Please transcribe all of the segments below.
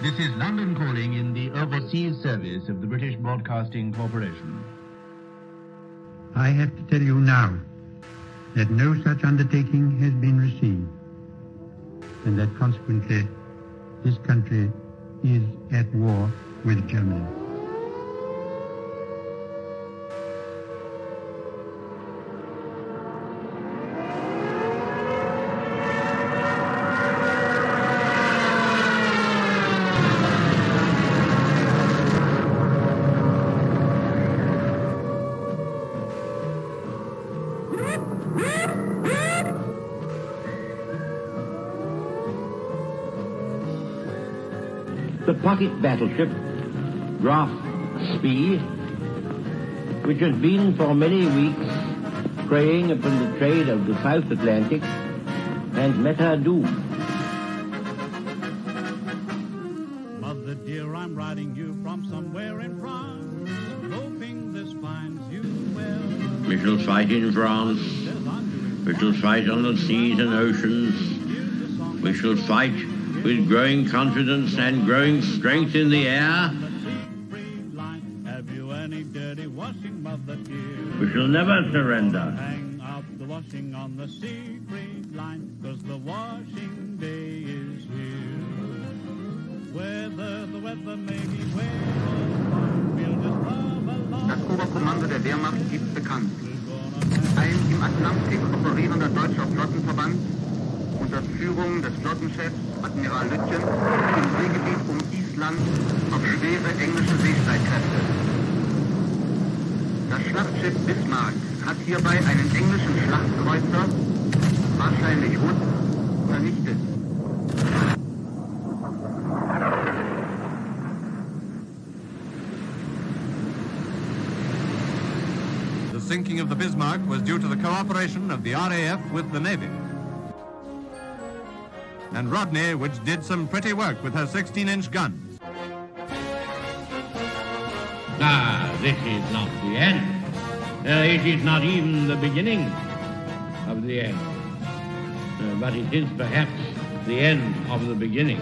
This is London calling in the Overseas Service of the British Broadcasting Corporation. I have to tell you now that no such undertaking has been received, and that consequently this country is at war with Germany. The pocket battleship, Graf Spee, which has been for many weeks preying upon the trade of the South Atlantic, has met her doom. Mother dear, I'm writing you from somewhere in France, hoping this finds you well. We shall fight in France. We shall fight on the seas and oceans. We shall fight with growing confidence and growing strength in the air. We shall never surrender. Hang up the washing on the Siegfried line, 'cause the washing day is here. Whether the weather may be we'll just love along. Das Oberkommando der Wehrmacht gibt bekannt. Ein im Atlantik operierender deutscher Flottenverband unter Führung des Flottenchefs Admiral Lütjen im Seegebiet um Island auf schwere englische Seestreitkräfte. Das Schlachtschiff Bismarck hat hierbei einen englischen Schlachtkreuzer, wahrscheinlich Hood, vernichtet. The sinking of the Bismarck was due to the cooperation of the RAF with the Navy. And Rodney, which did some pretty work with her 16-inch guns. This is not the end. It is not even the beginning of the end. But it is perhaps the end of the beginning.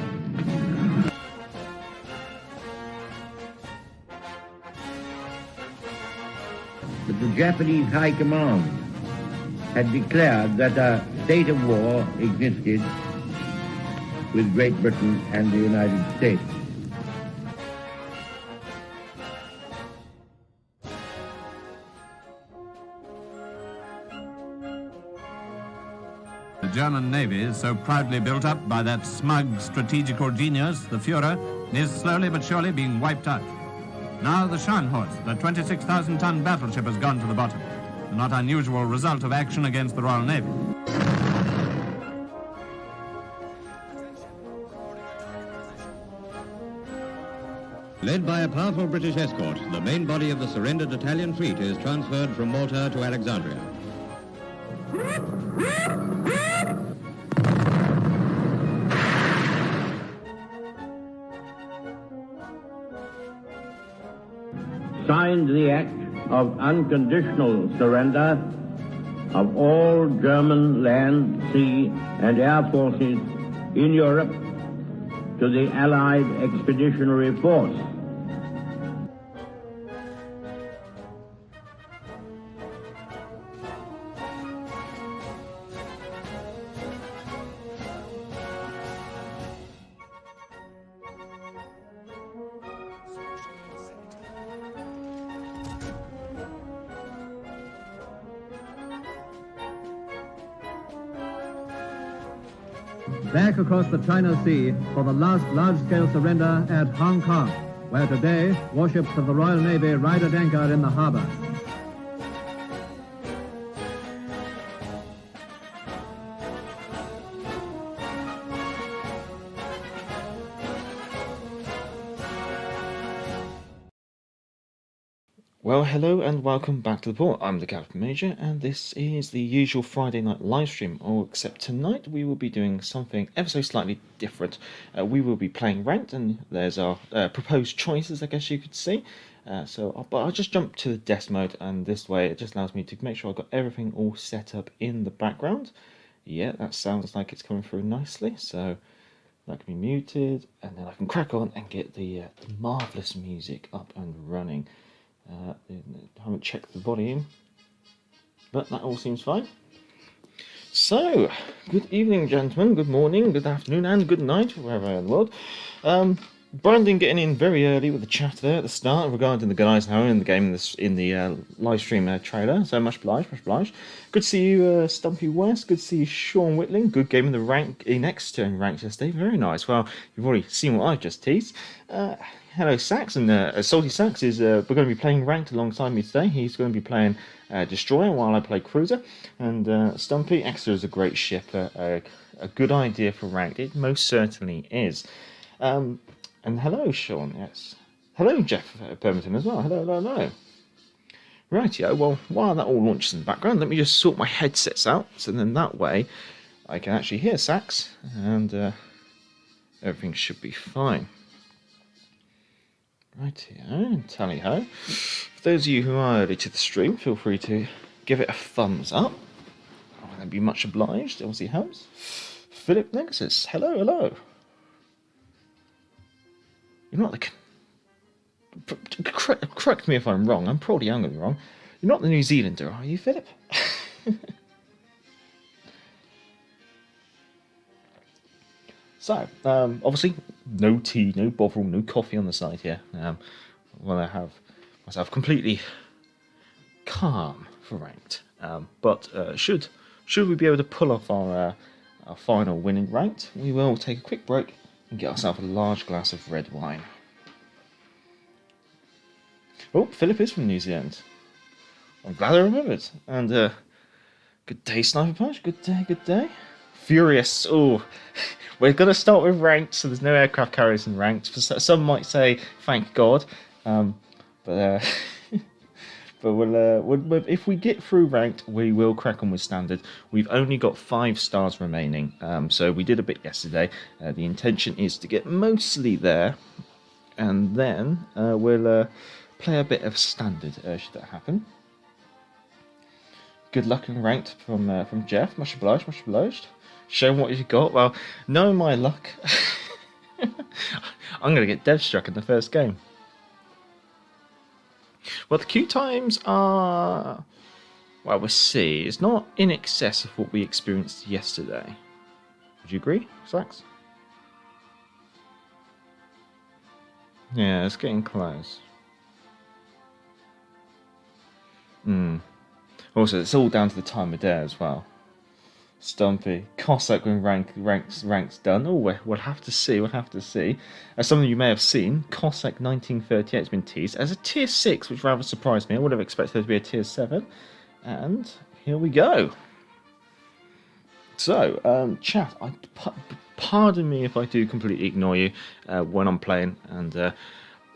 But the Japanese High Command had declared that a state of war existed with Great Britain and the United States. The German Navy, so proudly built up by that smug strategical genius, the Führer, is slowly but surely being wiped out. Now the Scharnhorst, the 26,000-ton battleship, has gone to the bottom, a not unusual result of action against the Royal Navy. Led by a powerful British escort, the main body of the surrendered Italian fleet is transferred from Malta to Alexandria. Signed the act of unconditional surrender of all German land, sea, and air forces in Europe to the Allied Expeditionary Force. Back across the China Sea for the last large-scale surrender at Hong Kong, where today warships of the Royal Navy ride at anchor in the harbor. Well, hello and welcome back to the port. I'm the Captain Major, and this is the usual Friday night live stream. Except tonight we will be doing something ever so slightly different. We will be playing Ranked, and there's our proposed choices, I guess you could see. But I'll just jump to the desk mode, and this way it just allows me to make sure I've got everything all set up in the background. Yeah, that sounds like it's coming through nicely. So That can be muted, and then I can crack on and get the marvellous music up and running. I haven't checked the volume, but that all seems fine. So, good evening, gentlemen, good morning, good afternoon, and good night, wherever you are in the world. Brandon getting in very early with the chat there at the start regarding the guys now in the game in the live stream trailer. So much obliged, much obliged. Good to see you, Stumpy West. Good to see you, Sean Whitling. Good game in the rank in Exeter in rank yesterday. Very nice. Well, you've already seen what I just teased. Hello, Sax, and Salty Sax is we're going to be playing ranked alongside me today. He's going to be playing Destroyer while I play Cruiser. And Stumpy, Exeter is a great ship, a good idea for ranked. It most certainly is. And hello, Sean, yes. Hello, Jeff Pemberton as well. Hello, hello, hello. Rightio, well, while that all launches in the background, let me just sort my headsets out, so then that way I can actually hear Sax, and everything should be fine. Rightio, tally-ho. For those of you who are early to the stream, feel free to give it a thumbs up. Oh, that'd be much obliged, obviously helps. Philip Nexus, hello, hello. You're not the... Correct me if I'm wrong. I'm probably going to be wrong. You're not the New Zealander, are you, Philip? So, obviously, no tea, no bovril, no coffee on the side here. Well, I have myself completely calm for ranked. But should we be able to pull off our final win in ranked, we will take a quick break and get ourselves a large glass of red wine. Oh, Philip is from New Zealand. I'm glad I remembered. And good day, Sniper Punch. Good day, good day. Furious. Oh, we're going to start with ranked, so there's no aircraft carriers in ranked. Some might say, thank God. But we'll, if we get through ranked, we will crack on with standard. We've only got 5 stars remaining, so we did a bit yesterday. The intention is to get mostly there, and then we'll play a bit of standard should that happen. Good luck in ranked from Jeff. Much obliged, much obliged. Show what you got. Well, knowing my luck, I'm going to get dev struck in the first game. Well, the queue times are, well, we'll see. It's not in excess of what we experienced yesterday. Would you agree, Sax? Yeah, it's getting close. Also, it's all down to the time of day as well. Stumpy. Cossack when ranks done. Oh, we'll have to see. We'll have to see. As some of you may have seen, Cossack 1938 has been teased as a tier 6, which rather surprised me. I would have expected it to be a tier 7. And here we go. So, chat, pardon me if I do completely ignore you when I'm playing, and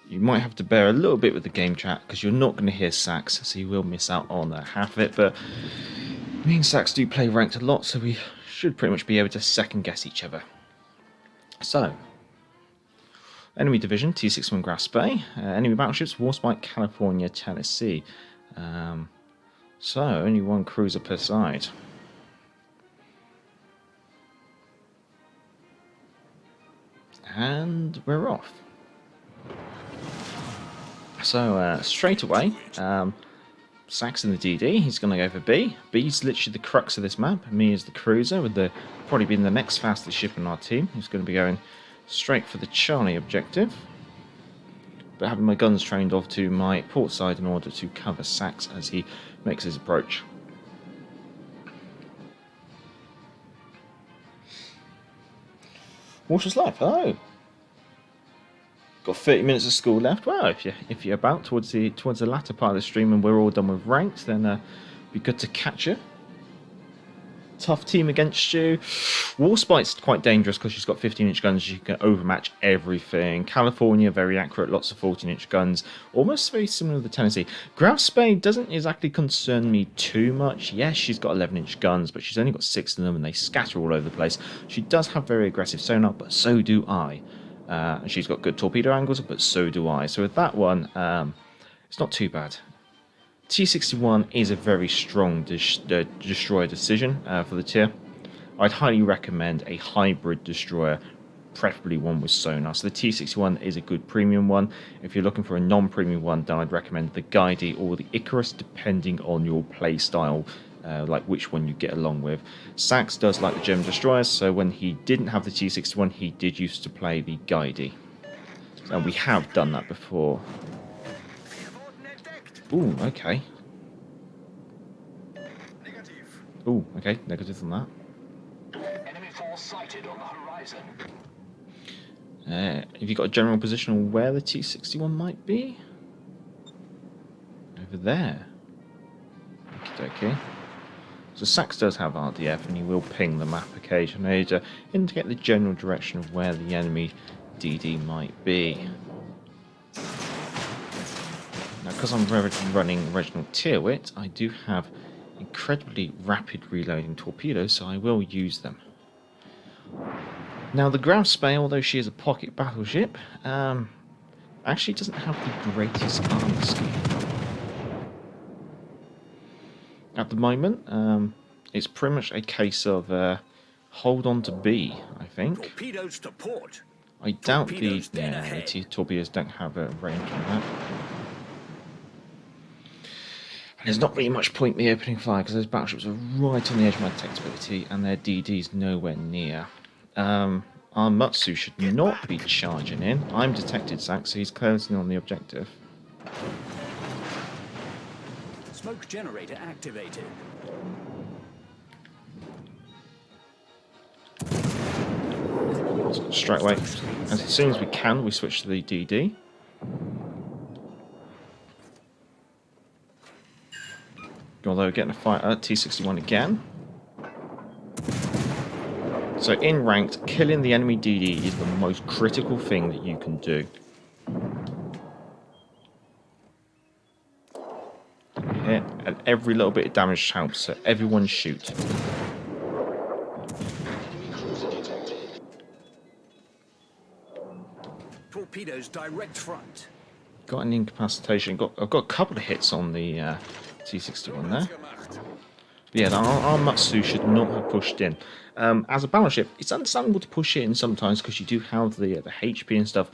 you might have to bear a little bit with the game chat because you're not going to hear Sax, so you will miss out on half of it. But me and Sax do play ranked a lot, so we should pretty much be able to second guess each other. So, enemy division, T61 Grass Bay. Enemy battleships, Warspite, California, Tennessee. So, only 1 cruiser per side. And we're off. So, straight away, Sax in the DD, he's going to go for B. B's literally the crux of this map. Me is the cruiser, with probably being the next fastest ship in our team. He's going to be going straight for the Charlie objective. But having my guns trained off to my port side in order to cover Sax as he makes his approach. Water's Life, hello! Got 30 minutes of school left. Well, if you're about towards the latter part of the stream and we're all done with ranked, then be good to catch you. Tough team against you. Warspite's quite dangerous because she's got 15-inch guns. You can overmatch everything. California, very accurate, lots of 14-inch guns. Almost very similar to the Tennessee. Grouse Bay doesn't exactly concern me too much. Yes, she's got 11-inch guns, but she's only got 6 of them and they scatter all over the place. She does have very aggressive sonar, but so do I. She's got good torpedo angles, but so do I. So with that one, it's not too bad. T61 is a very strong destroyer decision for the tier. I'd highly recommend a hybrid destroyer preferably one with sonar. So the T61 is a good premium one. If you're looking for a non-premium one, then I'd recommend the Guidey or the Icarus, depending on your play style, like which one you get along with. Sax does like the German destroyers, so when he didn't have the T61, he did used to play the Guidey. And we have done that before. Ooh, okay. Ooh, okay, negative on that. Enemy force sighted on the horizon. Have you got a general position on where the T61 might be? Over there. Okay. So Sax does have RDF, and he will ping the map occasionally to indicate the general direction of where the enemy DD might be. Now, because I'm running Reginald Tyrwhitt, I do have incredibly rapid reloading torpedoes, so I will use them. Now, the Graf Spee, although she is a pocket battleship, actually doesn't have the greatest armor scheme. At the moment, it's pretty much a case of hold on to B, I think. Torpedoes to port. I doubt the torpedoes don't have a range on that. And there's not really much point me opening fire because those battleships are right on the edge of my detectability and their DD's nowhere near. Our Mutsu should not be charging in. I'm detected, Sax, so he's closing on the objective. Smoke generator activated. Straight away, as soon as we can, we switch to the DD. Although we're getting a fight at T61 again. So in ranked, killing the enemy DD is the most critical thing that you can do. Yeah, and every little bit of damage helps, so everyone shoot. Torpedoes direct front. Got an incapacitation. I've got a couple of hits on the T61 there. But yeah, our Mutsu should not have pushed in. As a battleship, it's understandable to push in sometimes because you do have the HP and stuff.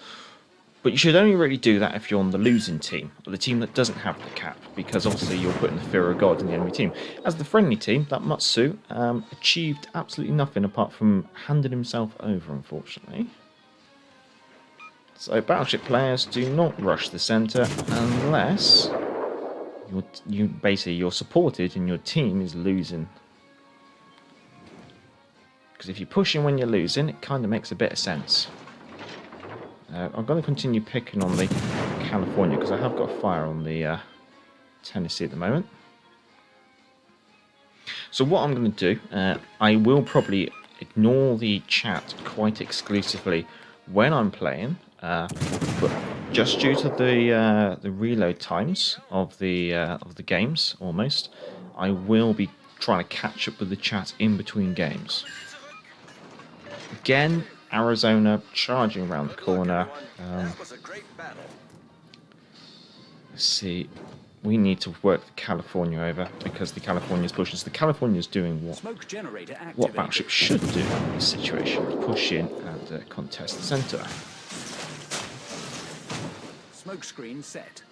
But you should only really do that if you're on the losing team, or the team that doesn't have the cap, because obviously you're putting the fear of God in the enemy team. As the friendly team, that Mutsu achieved absolutely nothing apart from handing himself over, unfortunately. So battleship players, do not rush the centre unless you're supported and your team is losing. Because if you're pushing when you're losing, it kind of makes a bit of sense. I'm going to continue picking on the California because I have got a fire on the Tennessee at the moment. So what I'm going to do, I will probably ignore the chat quite exclusively when I'm playing, but just due to the reload times of the games, almost, I will be trying to catch up with the chat in between games. Again, Arizona charging around the corner. Let's see. We need to work the California over because the California's pushing. So the California's doing what battleships should do in this situation: push in and contest the center. Smoke screen set.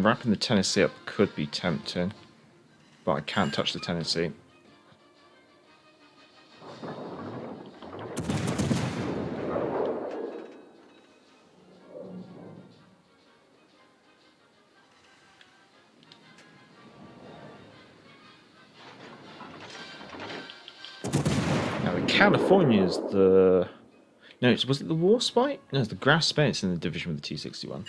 Wrapping the Tennessee up could be tempting, but I can't touch the Tennessee. Now the California's the... No, was it the Warspite? No, it's the Graf Spee. It's in the division with the T61.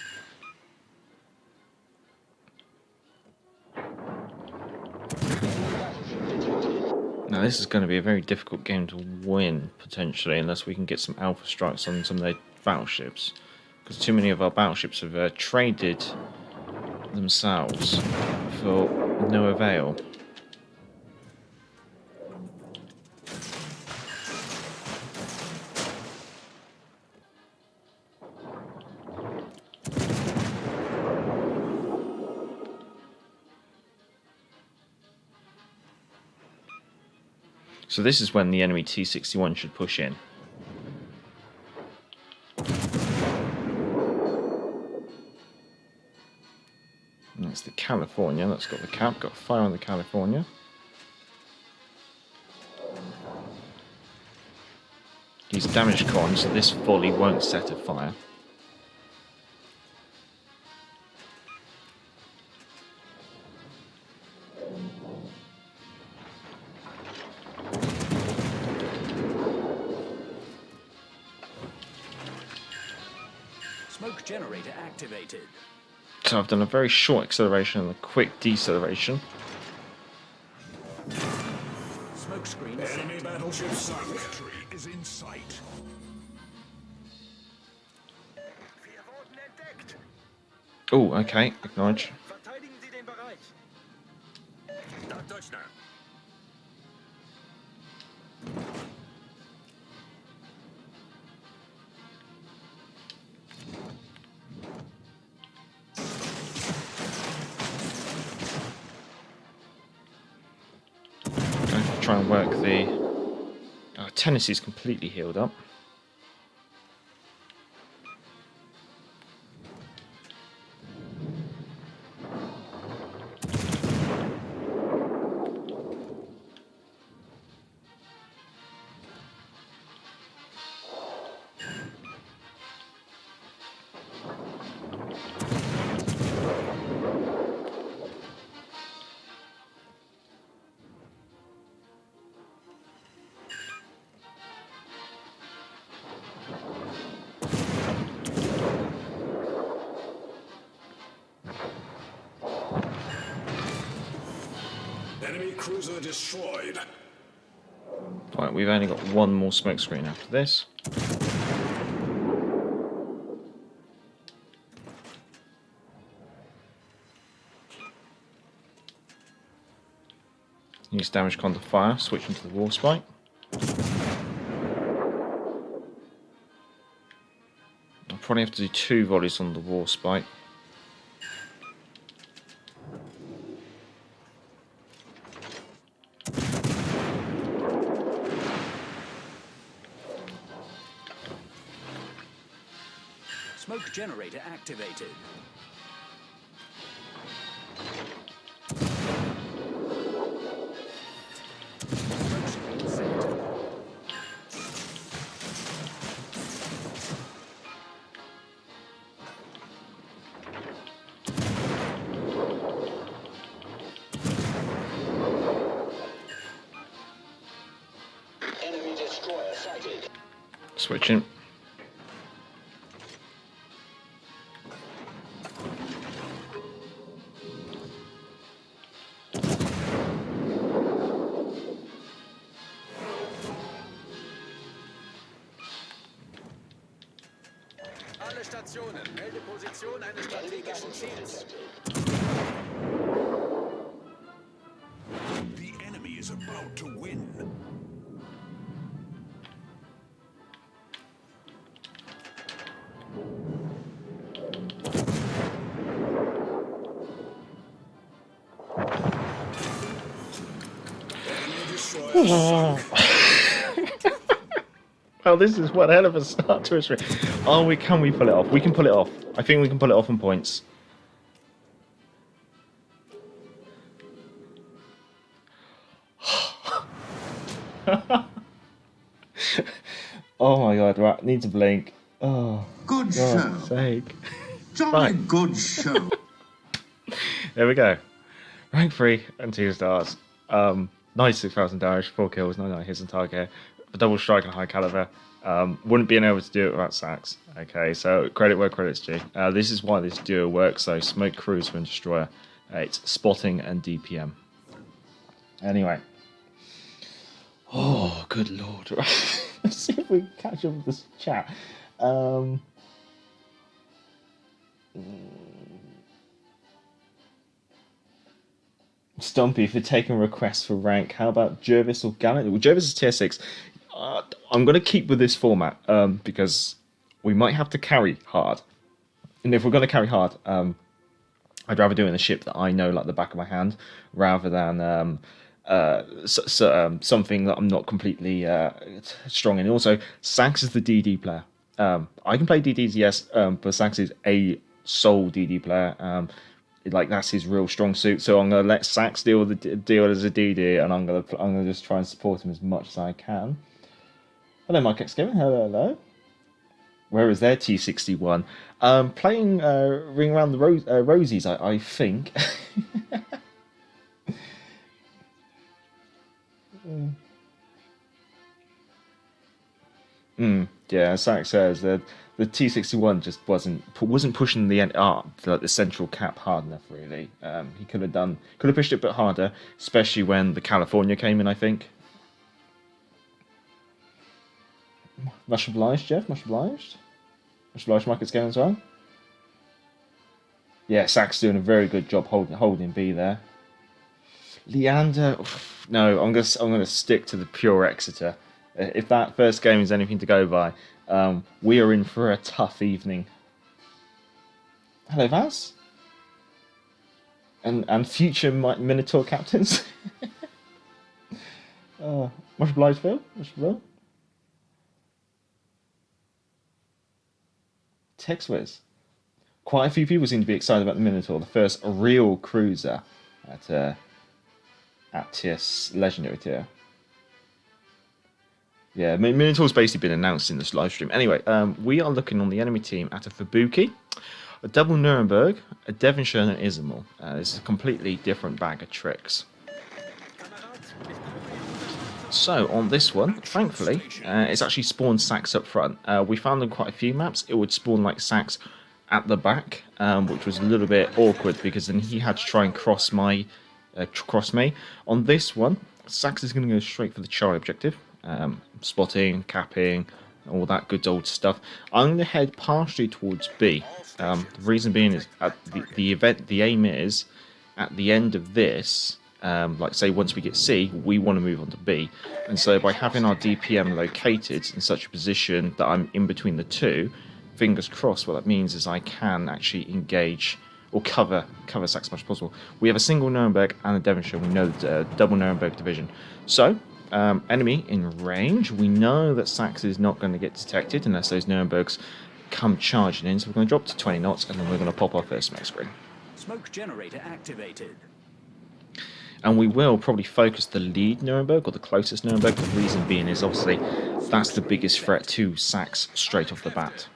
Now this is going to be a very difficult game to win, potentially, unless we can get some alpha strikes on some of their battleships. Because too many of our battleships have traded themselves for no avail. So this is when the enemy T-61 should push in. And that's the California. That's got the cap. Got fire on the California. He's damage con, so this volley won't set a fire. Smoke generator activated. So I've done a very short acceleration and a quick deceleration. Smoke screen Enemy battleship sunk. Victory is in sight. Oh, okay, acknowledge. Try and work the... Tennessee's completely healed up. Enemy cruiser destroyed. Right, we've only got one more smoke screen after this. Use damage con to fire, switch into the war spike. I'll probably have to do 2 volleys on the war spike. Smoke generator activated. Smoke screen set. Enemy destroyer sighted. Switching. Alle Stationen, melde Position eines strategischen Ziels. The enemy is about to win. Well, this is one hell of a start to history. Oh, can we pull it off? We can pull it off. I think we can pull it off on points. Oh my god, right, need to blink. Oh, good show. Sake. Jolly Right. good show. There we go. Rank 3 and 2 stars. 96,000 damage, 4 kills, 99 hits on target, a double strike and high caliber. Wouldn't be able to do it without sacks. Okay, so credit where credit's due. This is why this duo works. So smoke, cruiser, and destroyer. It's spotting and DPM. Anyway. Oh, good lord. Let's see if we can catch up with this chat. Stumpy, if you're taking requests for rank, how about Jervis or Gallant? Well, Jervis is tier 6. I'm going to keep with this format because we might have to carry hard. And if we're going to carry hard, I'd rather do it in a ship that I know like the back of my hand rather than something that I'm not completely strong in. Also, Sax is the DD player. I can play DDs, yes, but Sax is a sole DD player. Like that's his real strong suit. So I'm gonna let Sax deal as a DD, and I'm gonna just try and support him as much as I can. Hello, Mike X Gaming. Hello. Where is their T61? Playing Ring Around the Rosies, I think. Yeah, Sax says that the T61 just wasn't pushing the end up like the central cap hard enough. Really, he could have pushed it a bit harder, especially when the California came in. I think. Much obliged, Jeff. Much obliged. Much obliged, Market's game as well. Yeah, Sax doing a very good job holding B there. Leander, no, I'm gonna stick to the pure Exeter. If that first game is anything to go by, we are in for a tough evening. Hello, Vaz. And future Minotaur captains. Much obliged, Phil. Much obliged. TextWiz. Quite a few people seem to be excited about the Minotaur, the first real cruiser at TS Legendary tier. Yeah, Minotaur's basically been announced in this live stream. Anyway, we are looking on the enemy team at a Fubuki, a double Nuremberg, a Devonshire, and an Izumal. This is a completely different bag of tricks. So, on this one, thankfully, it's actually spawned Sax up front. We found on quite a few maps it would spawn like Sax at the back, which was a little bit awkward because then he had to try and cross me. On this one, Sax is going to go straight for the Charlie objective. Spotting, capping, all that good old stuff. I'm going to head partially towards B. The reason being is at the aim is at the end of this, like say once we get C, we want to move on to B. And so by having our DPM located in such a position that I'm in between the two, fingers crossed, what that means is I can actually engage or cover Sax as much as possible. We have a single Nuremberg and a Devonshire. We know the double Nuremberg division. So, enemy in range. We know that Sax is not going to get detected unless those Nurembergs come charging in. So we're going to drop to 20 knots and then we're going to pop our first smoke screen. Smoke generator activated. And we will probably focus the lead Nuremberg or the closest Nuremberg. The reason being is obviously that's the biggest threat to Sax straight off the bat.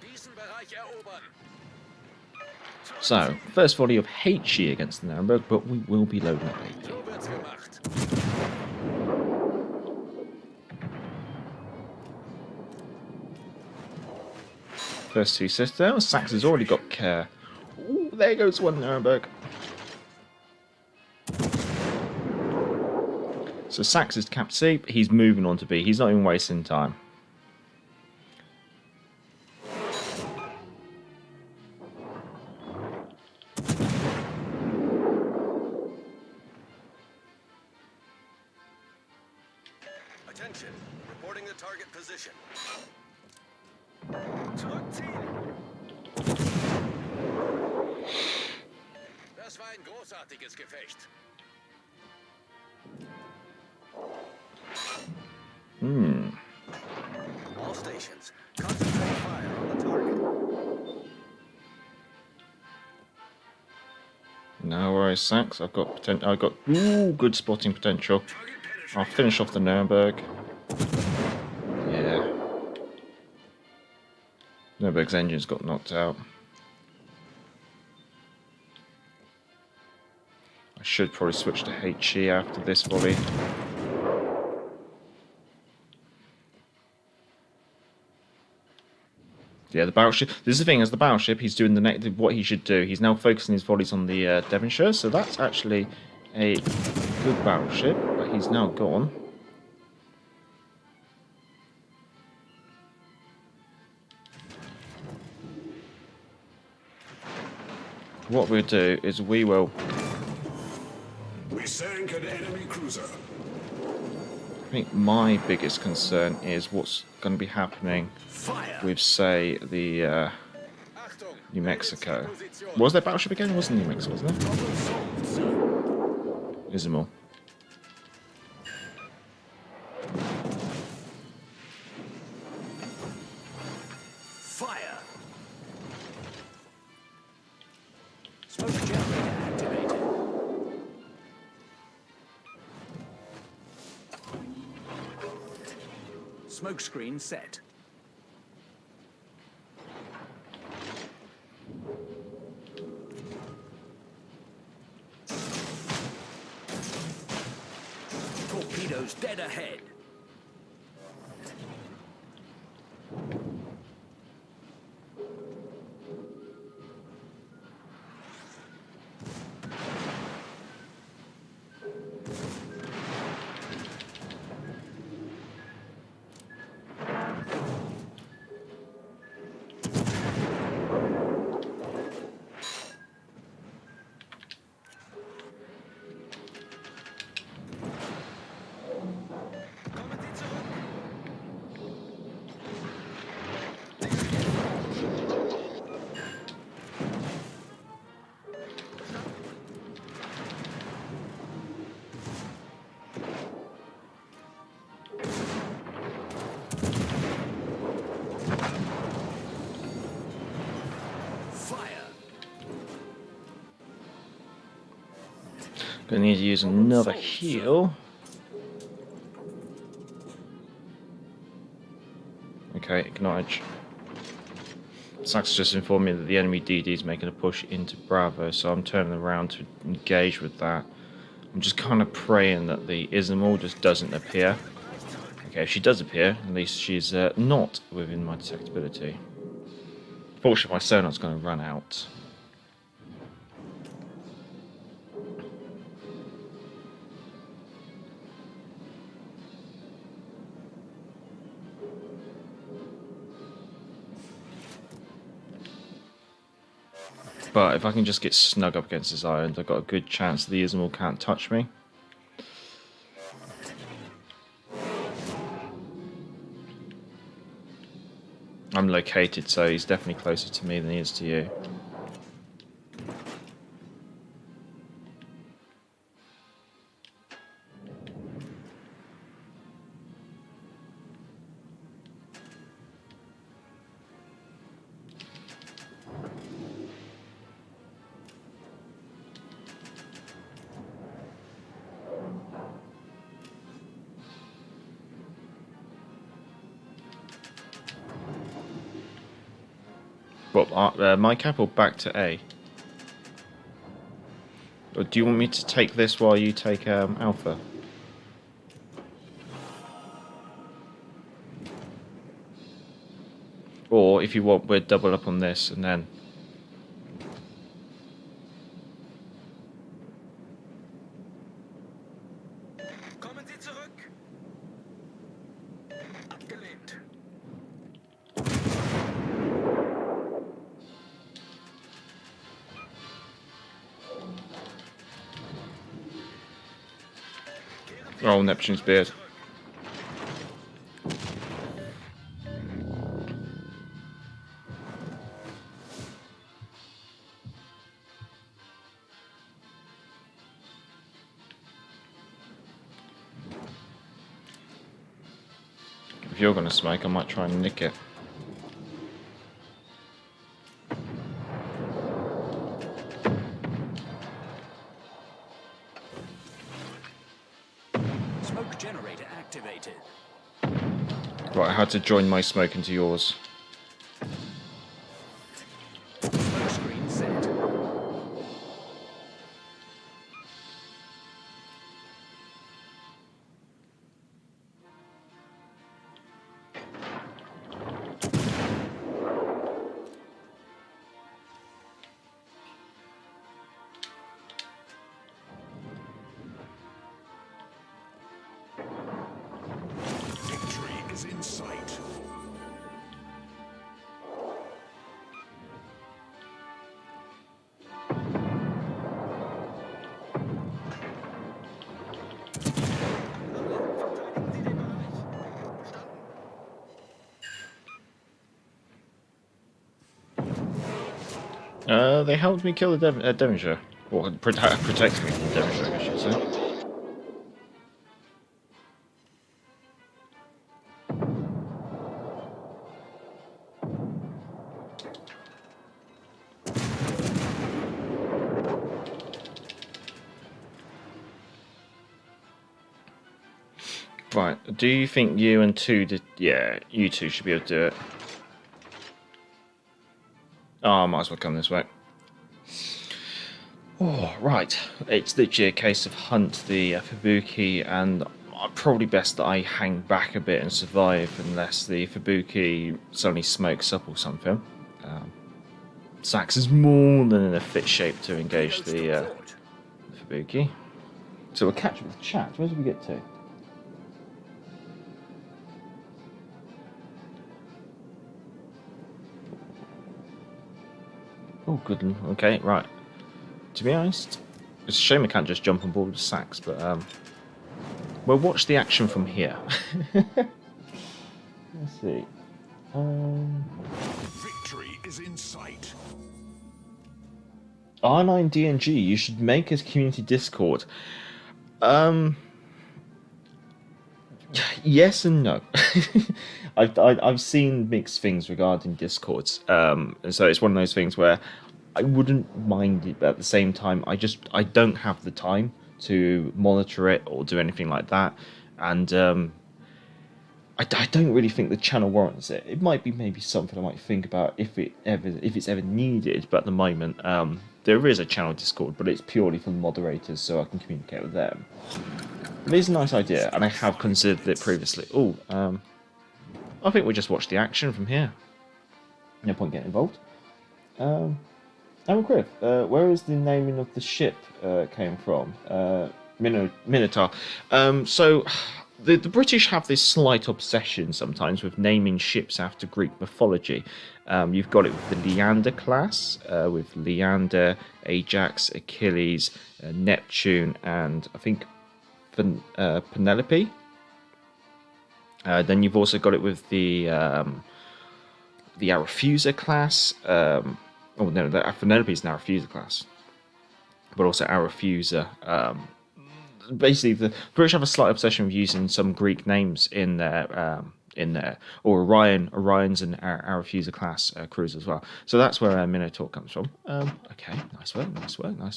So, first volley of HE against the Nuremberg, but we will be loading up HE. First two sisters. Sax has already got care. Ooh, there goes one Nuremberg. So Sax is capped C, he's moving on to B. He's not even wasting time. Attention, reporting the target position. Das war ein großartiges Gefecht. All stations, concentrate fire on the target. No worries, Sax. I've got good spotting potential. I'll finish off the Nuremberg. Yeah. Nuremberg's engine's got knocked out. I should probably switch to HE after this volley. Yeah, the battleship. This is the thing, as the battleship, he's doing what he should do. He's now focusing his volleys on the Devonshire, so that's actually a good battleship, but he's now gone. What we'll do is we will... We sank an enemy cruiser. I think my biggest concern is what's going to be happening with, say, the New Mexico. What was that battleship again? It wasn't New Mexico, wasn't it? Izumal. Smokescreen set. Torpedoes dead ahead. Gonna need to use another heal. Okay, acknowledge. Sax just informed me that the enemy DD is making a push into Bravo, so I'm turning around to engage with that. I'm just kind of praying that the Ismail just doesn't appear. Okay, if she does appear, at least she's not within my detectability. Fortunately, my sonar's going to run out. But if I can just get snug up against this island, I've got a good chance the Ismail can't touch me. I'm located, so he's definitely closer to me than he is to you. Well, my cap or back to A? Or do you want me to take this while you take Alpha? Or if you want, we'll double up on this and then... Oh, Neptune's beard. If you're going to smoke, I might try and nick it. Smoke generator activated. Right, I had to join my smoke into yours. Smokescreen set. Victory is in sight. They helped me kill the Devonshire. Or protect me from Devonshire, I should say. Right, do you think you and yeah, you two should be able to do it. Oh, I might as well come this way. Oh, right. It's literally a case of hunt the Fubuki, and probably best that I hang back a bit and survive unless the Fubuki suddenly smokes up or something. Sax is more than in a fit shape to engage the Fubuki. So we'll catch up with the chat. Where did we get to? Oh, good. Okay, right. To be honest, it's a shame I can't just jump on board with Sax, but we'll watch the action from here. Let's see. Victory is in sight. R9DNG, you should make a community Discord. Yes and no. I've seen mixed things regarding Discords, and so it's one of those things where I wouldn't mind it, but at the same time, I don't have the time to monitor it or do anything like that, and I don't really think the channel warrants it. It might be maybe something I might think about if it's ever needed, but at the moment, there is a channel Discord, but it's purely for moderators, so I can communicate with them. It is a nice idea, and I have considered it previously. Oh, I think we'll just watch the action from here. No point getting involved. Criv, where is the naming of the ship came from? Minotaur. So, the British have this slight obsession sometimes with naming ships after Greek mythology. You've got it with the Leander class, with Leander, Ajax, Achilles, Neptune, and I think Penelope. Then you've also got it with the Arethusa class. Oh no, the Penelope is an Arethusa class, but also Arethusa. Basically, the British have a slight obsession with using some Greek names in their or Orion's an Arethusa class cruise as well. So that's where Minotaur comes from. Okay, nice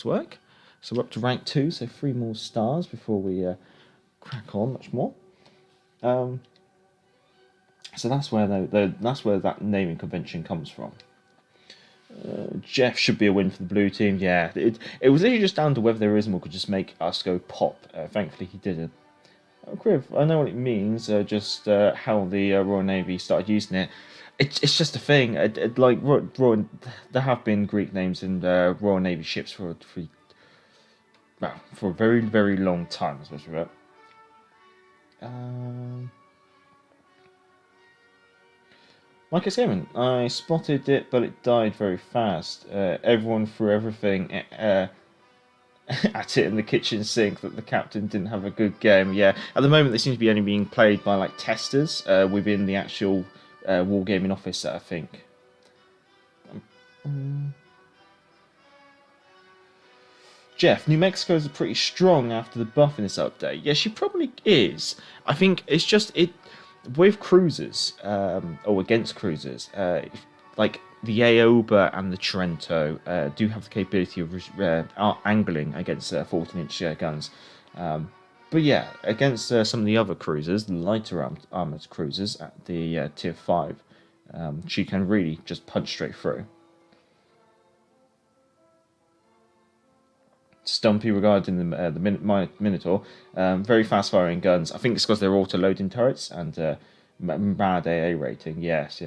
work. So we're up to rank 2, so 3 more stars before we crack on much more. So that's where that naming convention comes from. Jeff should be a win for the blue team. Yeah, it was literally just down to whether the Erismal could just make us go pop. Thankfully, he didn't. Criv, I know what it means. Just how the Royal Navy started using it. It's just a thing. Like there have been Greek names in Royal Navy ships for a very, very long time, especially that. Like Gaming, I spotted it, but it died very fast. Everyone threw everything at it in the kitchen sink that the captain didn't have a good game. Yeah, at the moment they seem to be only being played by like testers within the actual wargaming office, I think. Jeff, New Mexico is pretty strong after the buff in this update. Yeah, she probably is. I think it's just with cruisers, or against cruisers, like the Aoba and the Trento do have the capability of angling against 14-inch guns. But yeah, against some of the other cruisers, the lighter armoured cruisers at the tier 5, she can really just punch straight through. Stumpy regarding the Minotaur, very fast firing guns. I think it's because they're auto loading turrets and mad AA rating. Yes.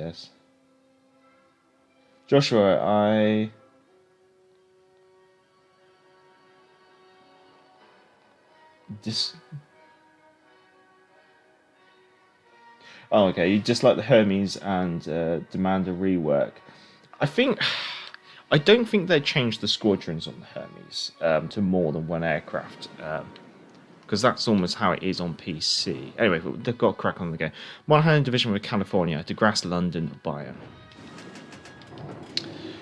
Joshua, oh, okay. You just like the Hermes and demand a rework. I don't think they changed the squadrons on the Hermes to more than one aircraft, because that's almost how it is on PC. Anyway, they've got a crack on the game. 100 Division with California, DeGrasse, London, Bayern.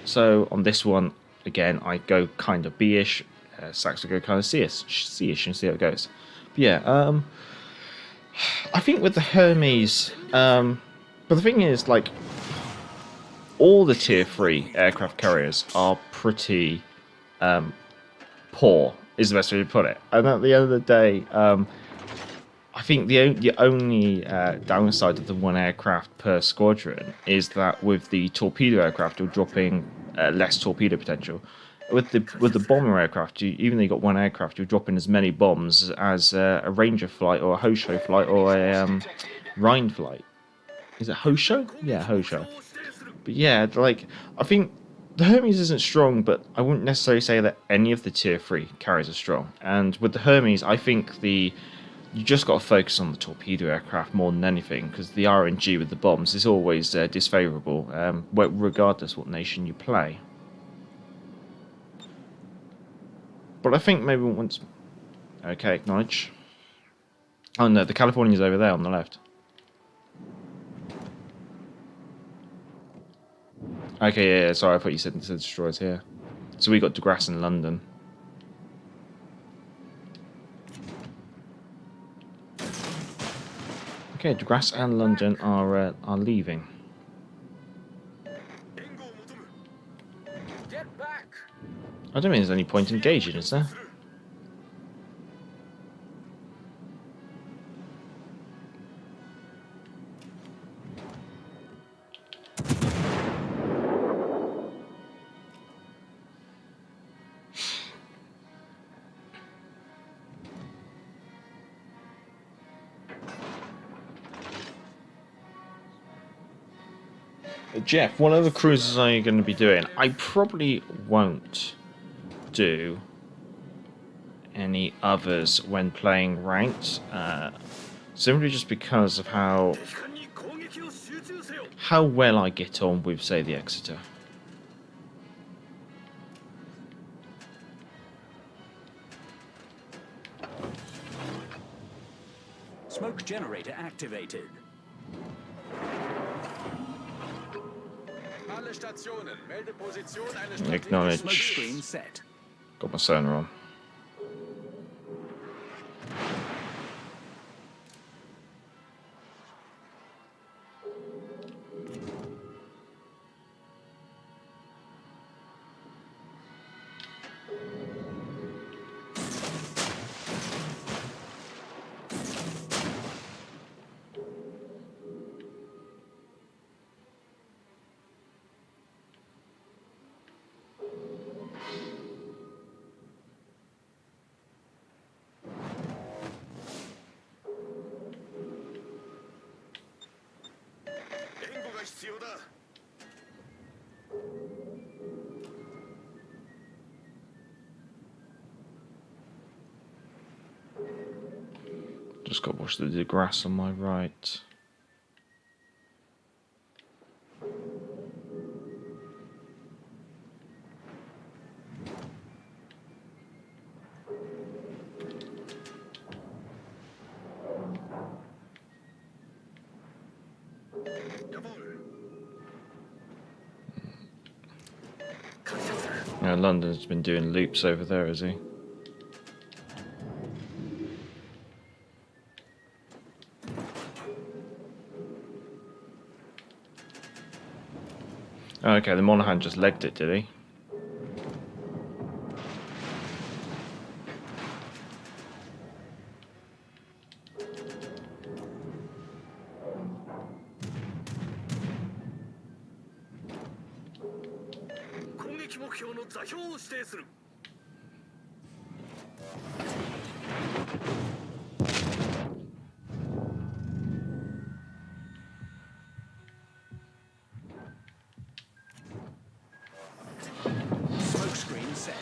So on this one, again, I go kind of B-ish. Sax will go kind of C-ish and see how it goes. But yeah, I think with the Hermes, but the thing is, like, all the tier 3 aircraft carriers are pretty poor, is the best way to put it. And at the end of the day, I think the only downside of the one aircraft per squadron is that with the torpedo aircraft, you're dropping less torpedo potential. With the bomber aircraft, even though you got one aircraft, you're dropping as many bombs as a Ranger flight or a Hosho flight or a Rhine flight. Is it Hosho? Yeah, Hosho. But yeah, like, I think the Hermes isn't strong, but I wouldn't necessarily say that any of the tier 3 carriers are strong. And with the Hermes, I think you just got to focus on the torpedo aircraft more than anything, because the RNG with the bombs is always disfavourable, regardless what nation you play. But I think maybe once... Okay, acknowledge. Oh no, the California's over there on the left. Okay, yeah, sorry, I thought you said the destroyers here. So we got De Grasse in London. Okay, De Grasse and London are leaving. I don't think there's any point engaging, is there? Jeff, what other cruises are you going to be doing? I probably won't do any others when playing ranked, simply just because of how well I get on with, say, the Exeter. Smoke generator activated. Acknowledge. Smoke screen set. Got my sonar on. Just got to watch the De Grasse on my right. Yeah, London's been doing loops over there, has he? Oh, okay, the Monaghan just legged it, did he? Smoke screen set.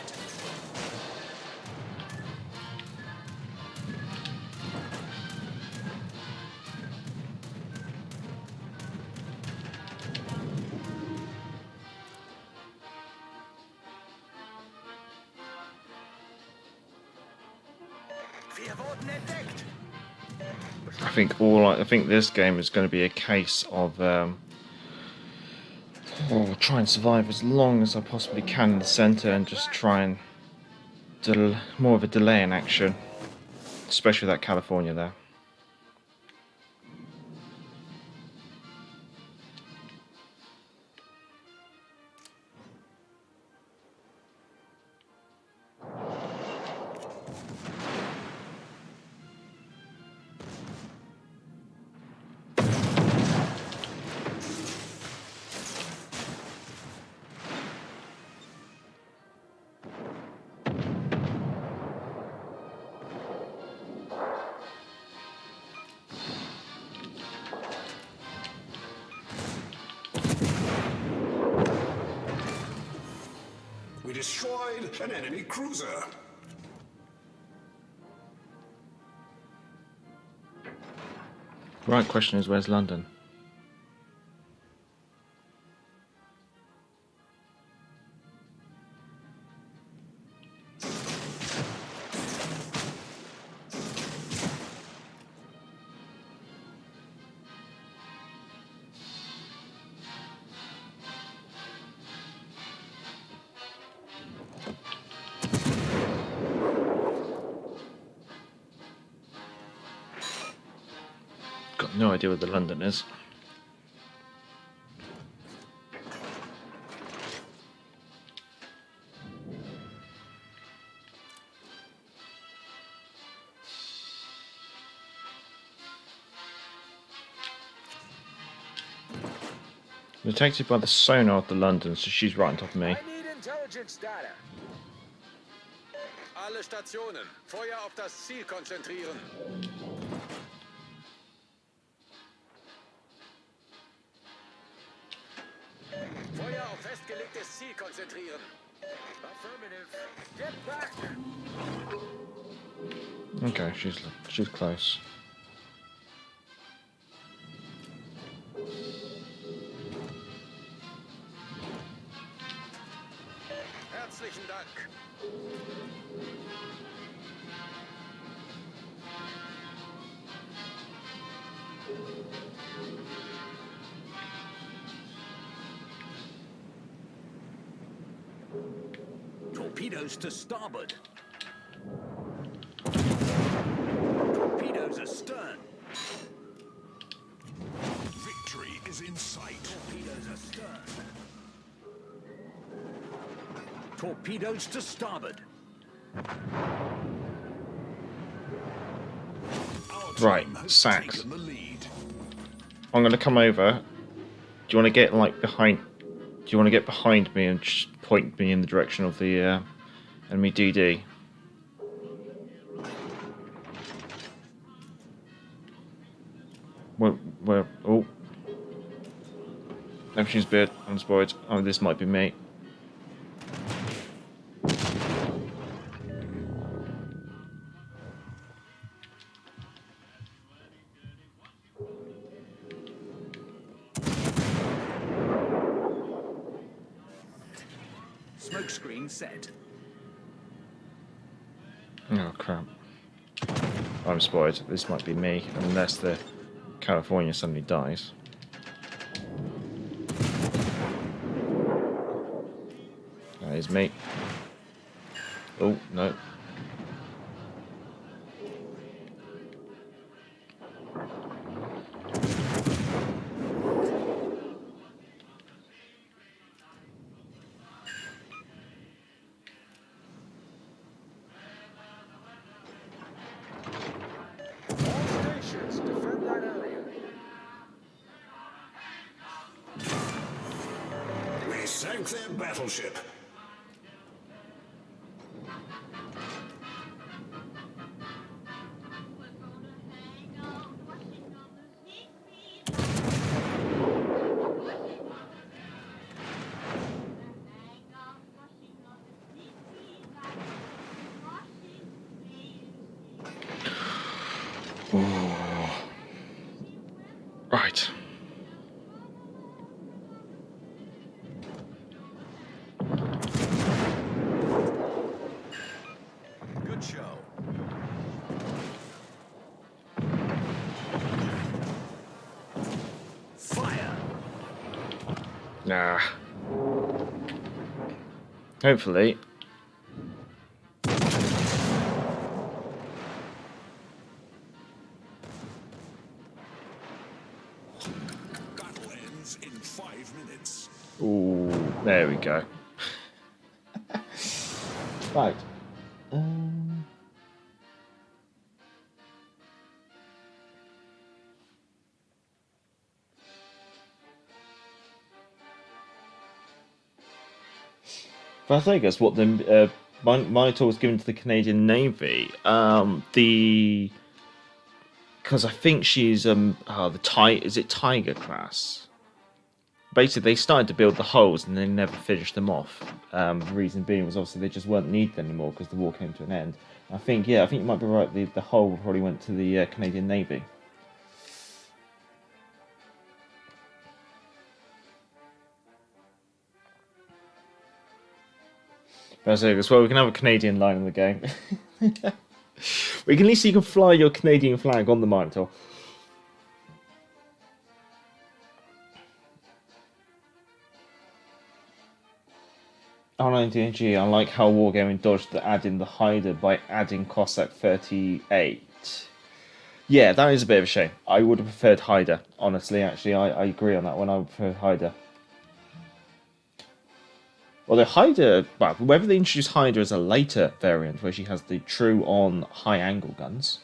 I think this game is going to be a case of try and survive as long as I possibly can in the centre and just try and more of a delay in action, especially that California there. destroyed an enemy cruiser. Right, question is, where's London? Got no idea where the London is. Detected by the sonar of the London, so she's right on top of me. I need intelligence data. Alle Stationen, Feuer auf das Ziel konzentrieren. Feuer auf festgelegtes Ziel konzentrieren. Affirmative. Get back. Okay, she's close. Herzlichen Dank. Torpedoes to starboard. Torpedoes astern. Victory is in sight. Torpedoes astern. Torpedoes to starboard. Right, Sachs. I'm gonna come over. Do you want to get like behind? Do you want to get behind me and just point me in the direction of the enemy DD? Where? Oh, everything's bit unspoiled. Oh, this might be me. Smoke screen set. Oh crap! I'm spoiled. This might be me, unless the California suddenly dies. That is me. Oh no! We sank their battleship. Right. Good show. Fire. Nah. Hopefully. Battle ends in 5 minutes. Ooh, there we go. Right. But I think that's what the monitor was given to the Canadian Navy. Because I think she's is it Tiger class? basically they started to build the hulls and they never finished them off. The reason being was obviously they just weren't needed anymore because the war came to an end. I think you might be right. The hull probably went to the Canadian Navy. As well, we can have a Canadian line in the game. We can at least you can fly your Canadian flag on the Minotaur. R19G, I like how Wargaming dodged the add in the Hyder by adding Cossack 38. Yeah, that is a bit of a shame. I would have preferred Hyder, honestly, actually. I agree on that one. I would prefer Hyder. Although Hyder, well, whether they introduce Hyder as a later variant where she has the true on high angle guns.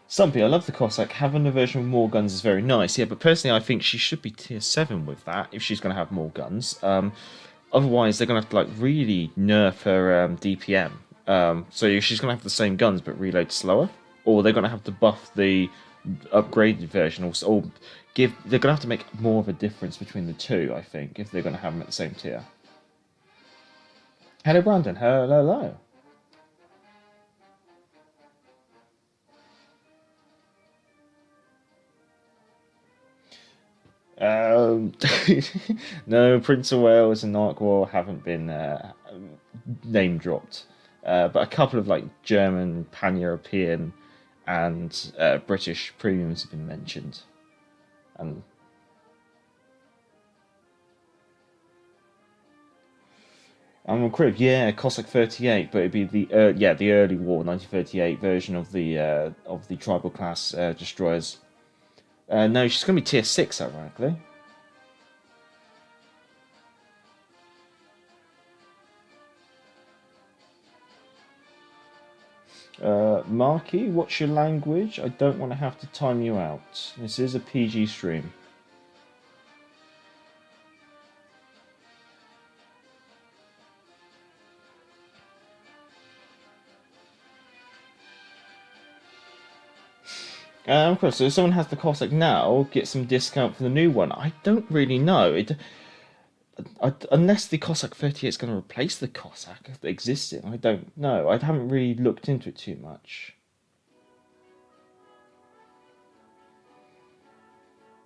Stumpy, I love the Cossack. Having a version with more guns is very nice. Yeah, but personally I think she should be tier 7 with that if she's going to have more guns. Otherwise they're going to have to like really nerf her DPM. So she's going to have the same guns but reload slower. Or they're going to have to buff the upgraded version, or they're going to have to make more of a difference between the two, I think, if they're going to have them at the same tier. Hello, Brandon. Hello. No, Prince of Wales and Narkwar haven't been name dropped, but a couple of like German, pan-European, and British premiums have been mentioned, and Crib, yeah, Cossack 38, but it'd be the the early war 1938 version of the tribal class destroyers. No, she's going to be tier 6, ironically. Marky, what's your language? I don't want to have to time you out. This is a PG stream. Of course, so if someone has the Cossack now, get some discount for the new one. I don't really know. Unless the Cossack 38 is going to replace the Cossack existing, I don't know. I haven't really looked into it too much.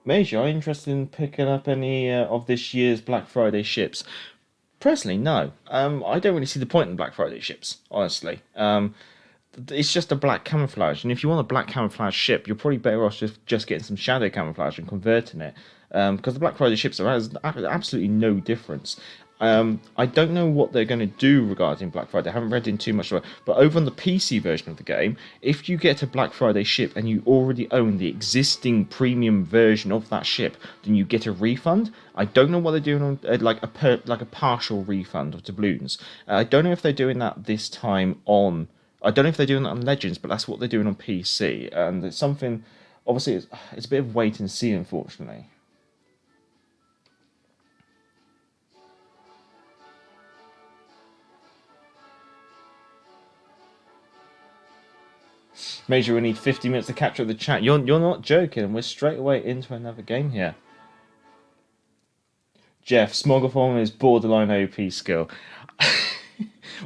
Major, are you interested in picking up any of this year's Black Friday ships? Personally, no. I don't really see the point in Black Friday ships, honestly. It's just a black camouflage, and if you want a black camouflage ship, you're probably better off just getting some shadow camouflage and converting it. Because the Black Friday ships are absolutely no difference. I don't know what they're going to do regarding Black Friday. I haven't read in too much about it. But over on the PC version of the game, if you get a Black Friday ship and you already own the existing premium version of that ship, then you get a refund. I don't know what they're doing on like a partial refund of doubloons. I don't know if they're doing that this time on. I don't know if they're doing that on Legends, but that's what they're doing on PC. And it's something. Obviously, it's a bit of wait and see, unfortunately. Major, we need 50 minutes to capture the chat. You're not joking. We're straight away into another game here. Jeff, Smogophone is borderline OP skill.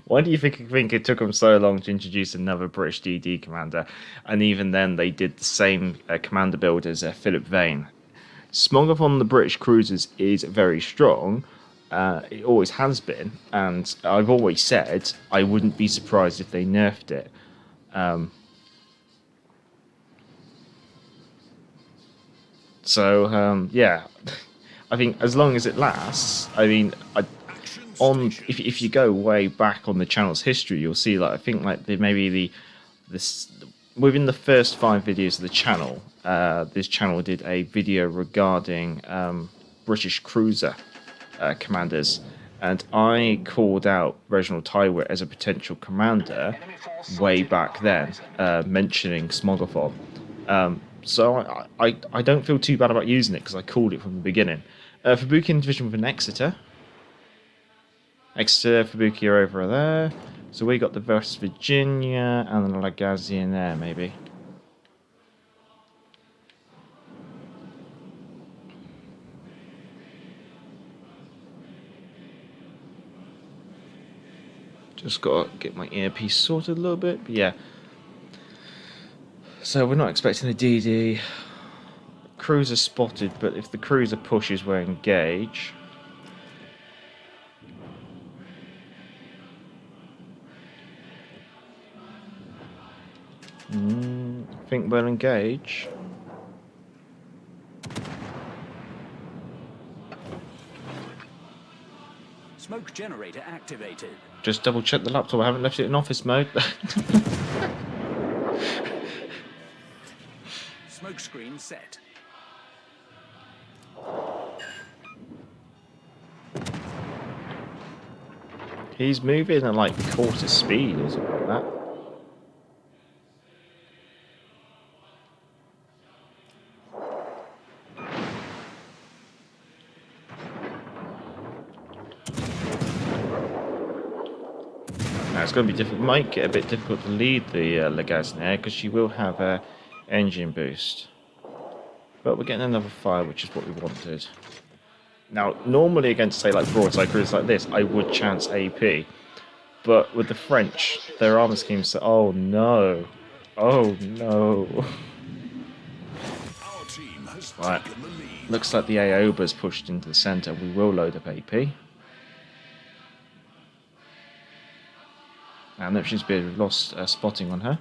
Why do you think it took them so long to introduce another British DD commander? And even then, they did the same commander build as Philip Vane. Smogophone on the British cruisers is very strong. It always has been. And I've always said I wouldn't be surprised if they nerfed it. Yeah, I think as long as it lasts, I mean, if you go way back on the channel's history, you'll see like I think like within the first 5 videos of the channel, this channel did a video regarding British cruiser commanders, and I called out Reginald Tywit as a potential commander way back then, mentioning Smogophone. So I don't feel too bad about using it because I called it from the beginning. Fabuki in division with an Exeter. Exeter, Fabuki are over there. So we got the West Virginia and the Legacy in there, maybe. Just got to get my earpiece sorted a little bit, but yeah. So we're not expecting a DD. Cruiser spotted, but if the cruiser pushes, we're engaged. I think we'll engage. Smoke generator activated. Just double check the laptop. I haven't left it in office mode. Smoke screen set. He's moving at like quarter speed or something like that. Now it's going to be difficult. Might get a bit difficult to lead the Legacy there because she will have a engine boost. But we're getting another fire, which is what we wanted. Now, normally against, say, like broadside cruisers like this, I would chance AP. But with the French, their armor scheme said, oh no. Oh no. Our team has Right. taken the lead. Looks like the Aoba's pushed into the centre. We will load up AP. And that she's been lost spotting on her.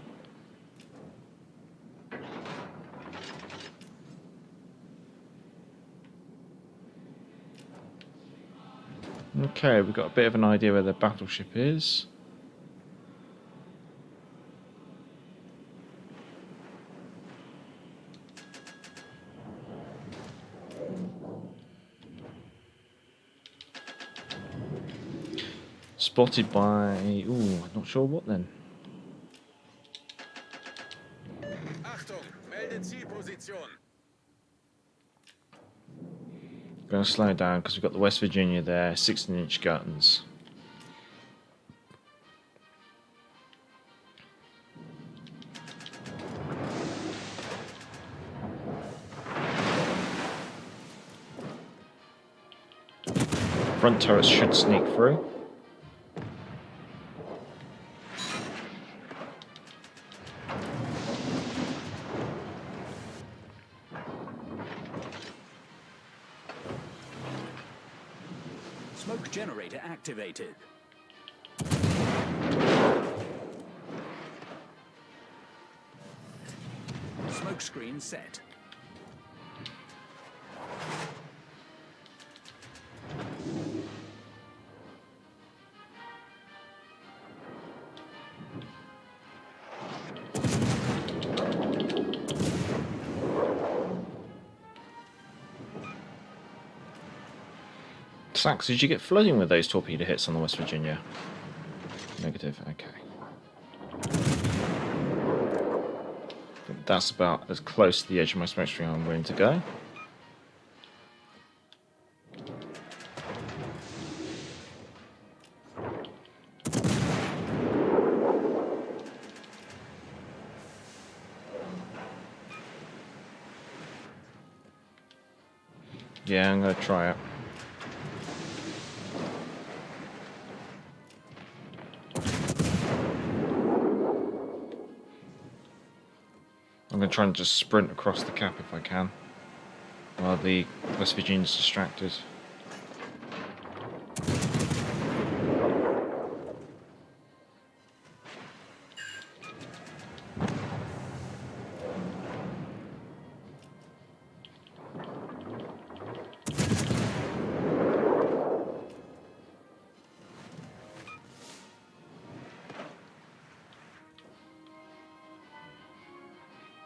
Okay, we've got a bit of an idea where the battleship is. Spotted by... ooh, I'm not sure what then. Achtung, melde Zielposition. Going to slow down because we've got the West Virginia there, 16-inch guns. Front turrets should sneak through. Smoke generator activated. Smoke screen set. Sax, did you get flooding with those torpedo hits on the West Virginia? Negative, okay. That's about as close to the edge of my smoke screen I'm willing to go. Yeah, I'm going to try it. I'm going to try and just sprint across the cap if I can, while the West Virginia's distracted.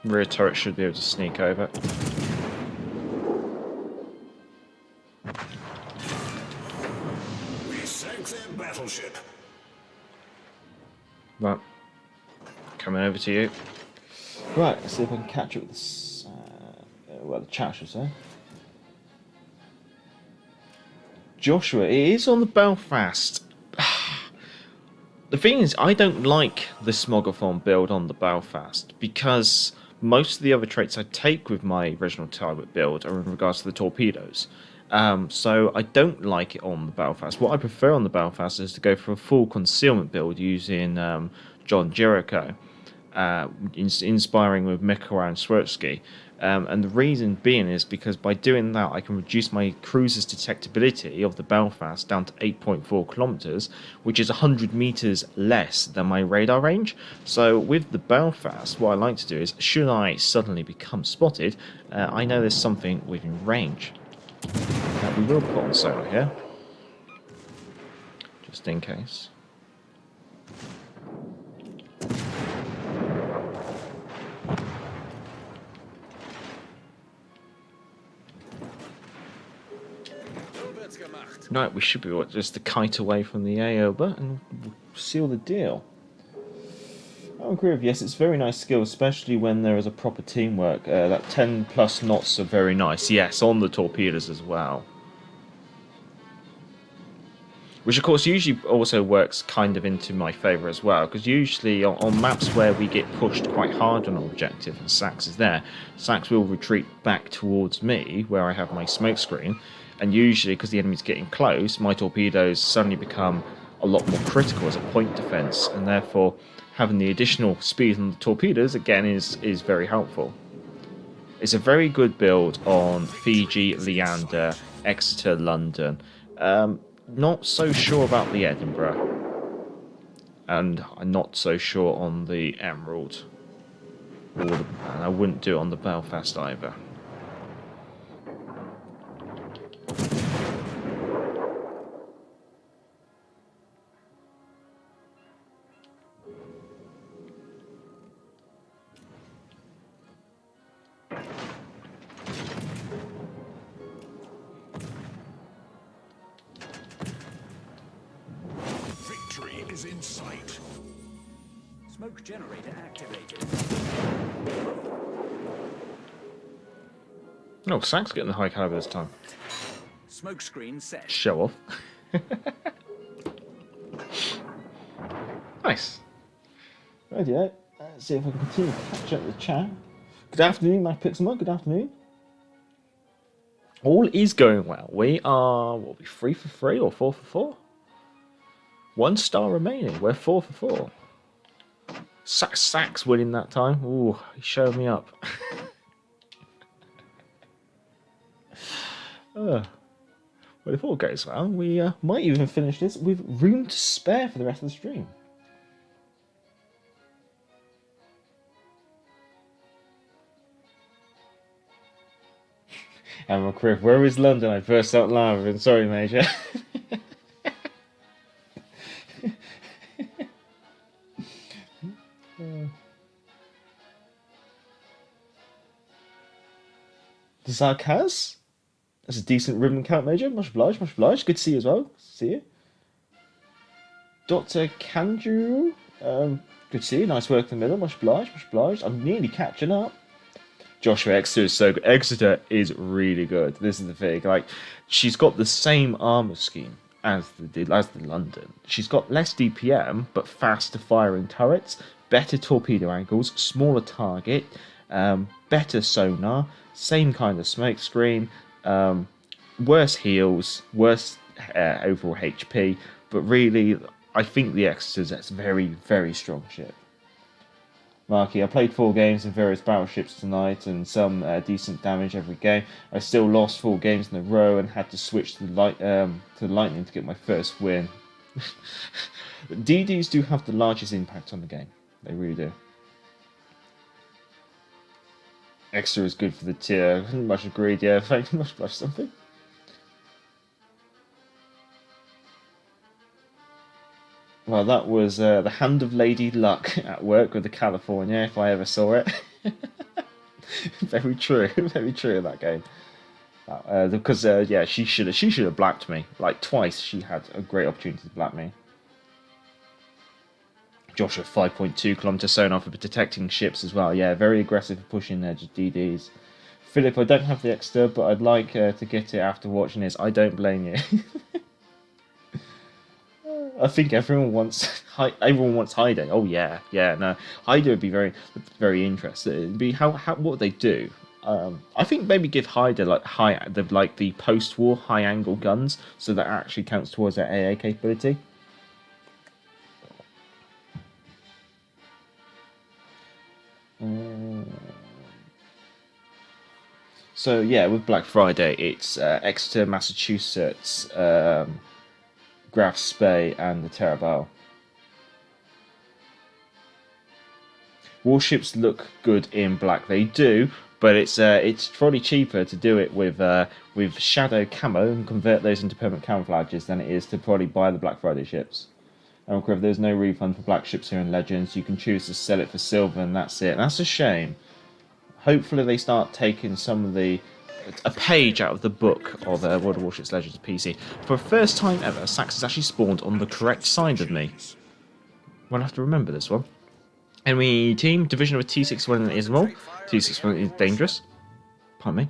Rear turret should be able to sneak over. We sank their battleship. Right, coming over to you. Right, let's see if I can catch up with this. Well, the chat should say. Joshua, it is on the Belfast. The thing is, I don't like the Smogothon build on the Belfast because most of the other traits I take with my original Tyrant build are in regards to the torpedoes. So I don't like it on the Belfast. What I prefer on the Belfast is to go for a full concealment build using John Jericho, inspiring with Mikhail and Swirsky. And the reason being is because by doing that I can reduce my cruiser's detectability of the Belfast down to 8.4 kilometers, which is 100 meters less than my radar range. So with the Belfast, what I like to do is, should I suddenly become spotted, I know there's something within range. Now we will put on sonar here, just in case. Right, we should be just to kite away from the AOBA and seal the deal. I agree with you. Yes, it's very nice skill, especially when there is a proper teamwork. That 10 plus knots are very nice. Yes, on the torpedoes as well. Which, of course, usually also works kind of into my favour as well, because usually on maps where we get pushed quite hard on an objective and Sax is there, Sax will retreat back towards me, where I have my smoke screen, and usually, because the enemy's getting close, my torpedoes suddenly become a lot more critical as a point defence, and therefore having the additional speed on the torpedoes, again, is very helpful. It's a very good build on Fiji, Leander, Exeter, London. Not so sure about the Edinburgh, and I'm not so sure on the Emerald, and I wouldn't do it on the Belfast either. In sight. Smoke generator activated. No, Sack's getting the high caliber this time. Smoke screen set. Show off. Nice. Right, yeah. Let's see if I can continue to catch up the chat. Good afternoon, Matt Pixelmug. Good afternoon. All is going well. We are, what, 3 for 3 or 4 for 4? 1 star remaining. We're 4 for 4. Sax winning that time. Ooh, he showed me up. Well, if all goes well, we might even finish this with room to spare for the rest of the stream. Admiral Criff, where is London? I burst out laughing. Sorry, Major. The Zarkaz? That's a decent ribbon count, Major. Much obliged, much obliged. Good to see you as well. See you. Dr. Kanju, good to see you. Nice work in the middle. Much obliged, much obliged. I'm nearly catching up. Joshua Exeter is so good. Exeter is really good. This is the thing. Like, she's got the same armor scheme as the London. She's got less DPM, but faster firing turrets, better torpedo angles, smaller target, better sonar, same kind of smoke screen, worse heals, worse overall HP, but really, I think the Exeter's that's a very, very strong ship. Marky, I played 4 games in various battleships tonight and some decent damage every game. I still lost 4 games in a row and had to switch to the Lightning to get my first win. DDs do have the largest impact on the game. They really do. Extra is good for the tier. Much agreed, yeah. Thank you much, something. Well, that was the hand of Lady Luck at work with the California, if I ever saw it. Very true in that game. Because yeah, she should have blacked me like twice. She had a great opportunity to black me. Joshua 5.2 kilometer sonar for detecting ships as well. Yeah, very aggressive for pushing their DDs. Philip, I don't have the extra, but I'd like to get it after watching this. I don't blame you. I think everyone wants Hyder. Oh yeah, no, Hyder would be very interested. It'd be how what would they do? I think maybe give Hyder like the post-war high-angle guns, so that actually counts towards their AA capability. So yeah, with Black Friday, it's Exeter, Massachusetts, Graf's Bay, and the Terabelle. Warships look good in black. They do, but it's probably cheaper to do it with shadow camo and convert those into permanent camouflages than it is to probably buy the Black Friday ships. And if there's no refund for black ships here in Legends, you can choose to sell it for silver, and that's it. And that's a shame. Hopefully they start taking some of a page out of the book of World of Warships Legends PC. For the first time ever, Sax has actually spawned on the correct side of me. We'll have to remember this one. Enemy team, division of a T-61 in Ismail. T-61 is dangerous. Pardon me.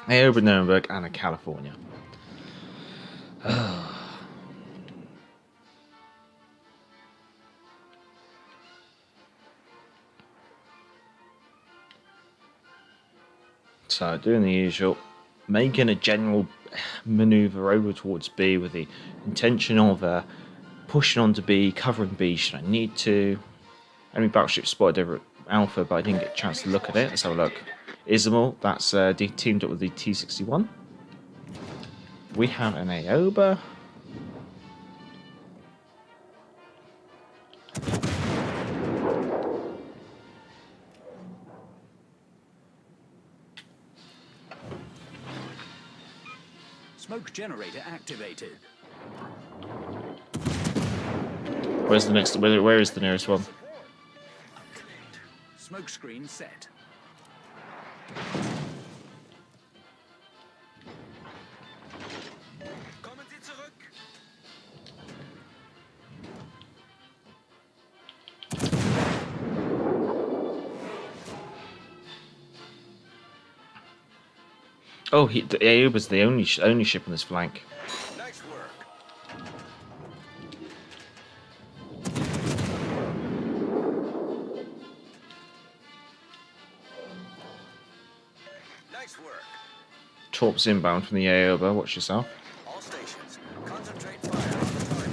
Aoba, Nuremberg, and a California. So, doing the usual, making a general manoeuvre over towards B with the intention of pushing on to B, covering B should I need to. Enemy battleship spotted over at Alpha, but I didn't get a chance to look at it. Let's have a look. Ismail, that's teamed up with the T-61. We have an Aoba. Smoke generator activated. Where's the next? Where is the nearest one? Smoke screen set. Kommen Sie zurück. Oh, the Aoba's the only ship on this flank. Nice work. Nice work. Torps inbound from the Aoba. Watch yourself. All stations, concentrate fire on the target.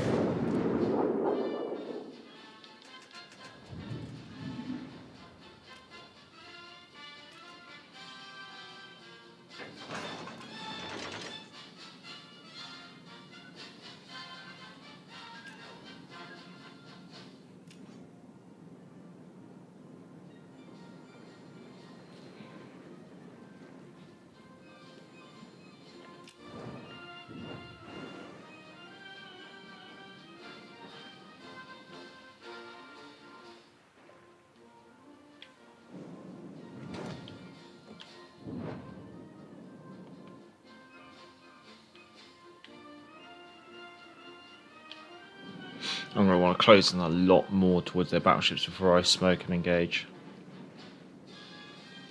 I'm going to want to close in a lot more towards their battleships before I smoke and engage.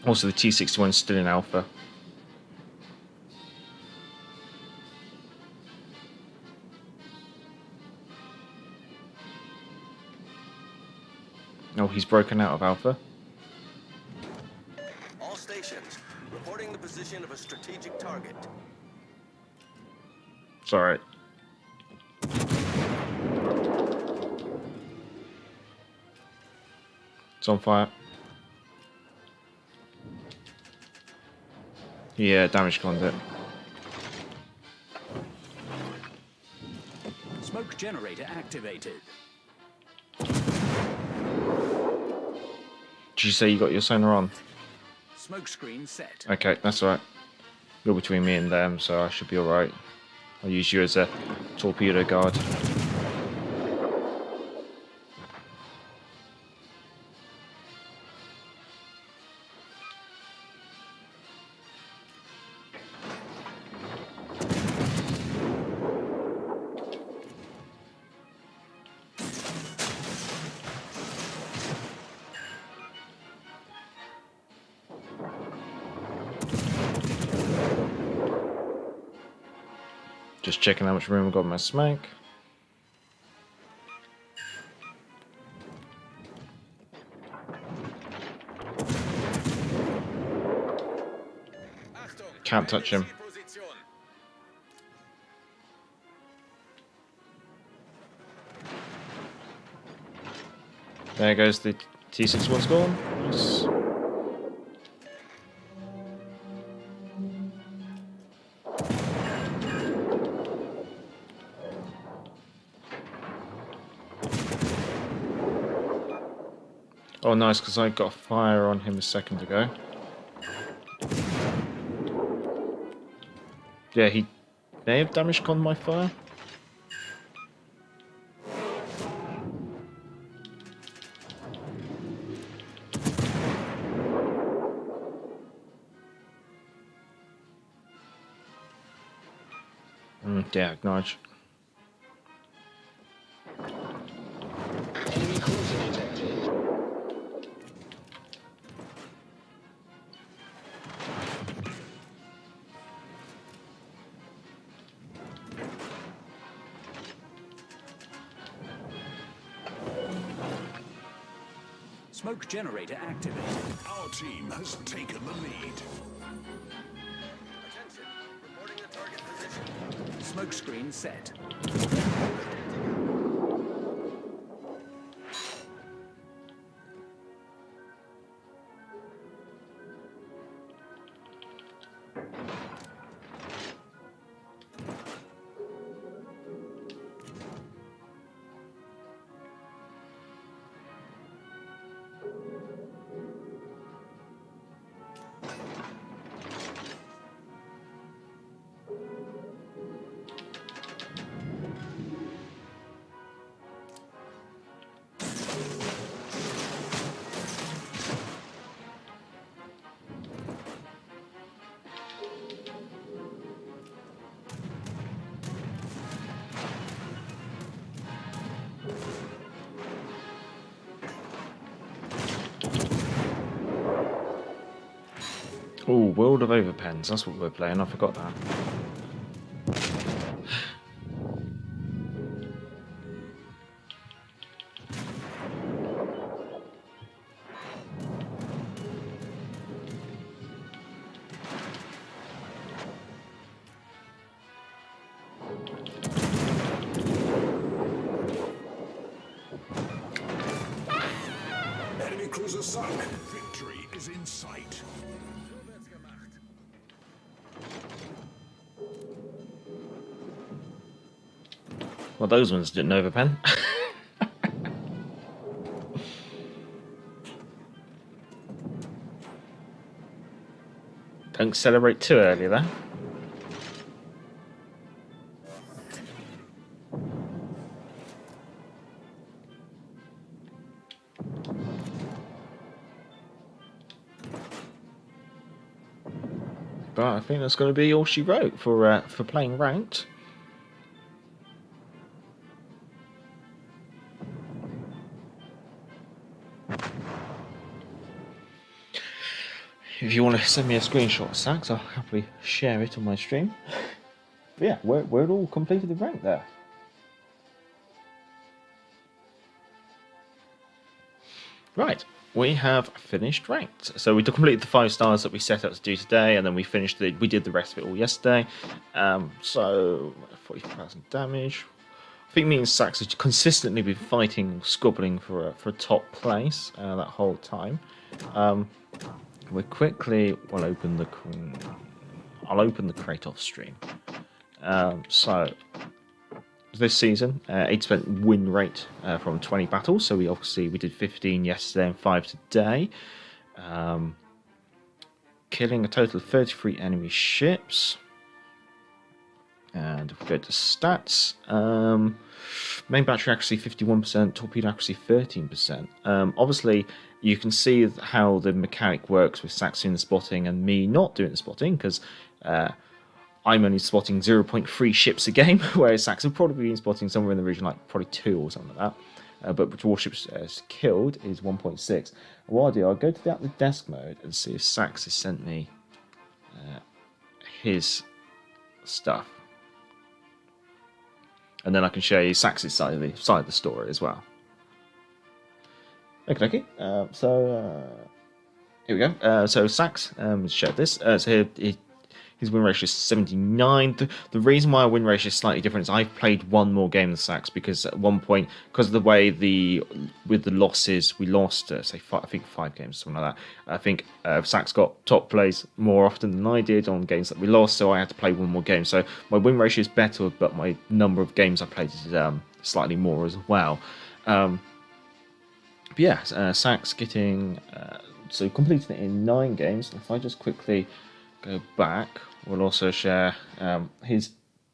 Also, the T-61 is still in Alpha. Oh, he's broken out of Alpha. All stations, reporting the position of a strategic target. It's alright. It's on fire. Yeah, damage conduit. Smoke generator activated. Did you say you got your sonar on? Smoke screen set. Okay, that's alright. You're between me and them, so I should be alright. I'll use you as a torpedo guard. Just checking how much room I've got in my smoke. Can't touch him. There goes the T61 score. Nice. Oh, nice, because I got a fire on him a second ago. Yeah, he may have damage con my fire. Yeah, acknowledge. Smoke generator activated. Our team has taken the lead. Attention. Reporting the target position. Smoke screen set. Oh, World of Overpens, that's what we're playing, I forgot that. Enemy cruiser sunk. Victory is in sight. Well, those ones didn't overpen. Don't celebrate too early there. But I think that's going to be all she wrote for playing ranked. If you want to send me a screenshot of Sax, I'll happily share it on my stream. But yeah, we're all completed the rank there. Right, we have finished ranked. So we completed the 5 stars that we set out to do today, and then we did the rest of it all yesterday. So 40,000 damage. I think me and Sax have consistently been fighting, squabbling for a top place that whole time. We quickly will open the. I'll open the crate off stream. So this season, 8% win rate from 20 battles. So we did 15 yesterday and 5 today. Killing a total of 33 enemy ships. And if we go to stats, main battery accuracy 51%, torpedo accuracy 13%. Obviously, you can see how the mechanic works with Sax doing the spotting and me not doing the spotting, because I'm only spotting 0.3 ships a game, whereas Sax have probably been spotting somewhere in the region like probably 2 or something like that. But warships killed is 1.6. What I'll do, I'll go to the desk mode and see if Sax has sent me his stuff. And then I can show you Sax's side of the story as well. Okay. So here we go. So Sax shared this. So His win ratio is 79. The reason why our win ratio is slightly different is I've played one more game than Sachs, because at one point, because of the way with the losses, we lost, say, I think 5 games, something like that. I think Sachs got top plays more often than I did on games that we lost, so I had to play one more game. So my win ratio is better, but my number of games I played is slightly more as well. But yeah, Sachs getting... so completing it in 9 games. If I just quickly go back, we'll also share his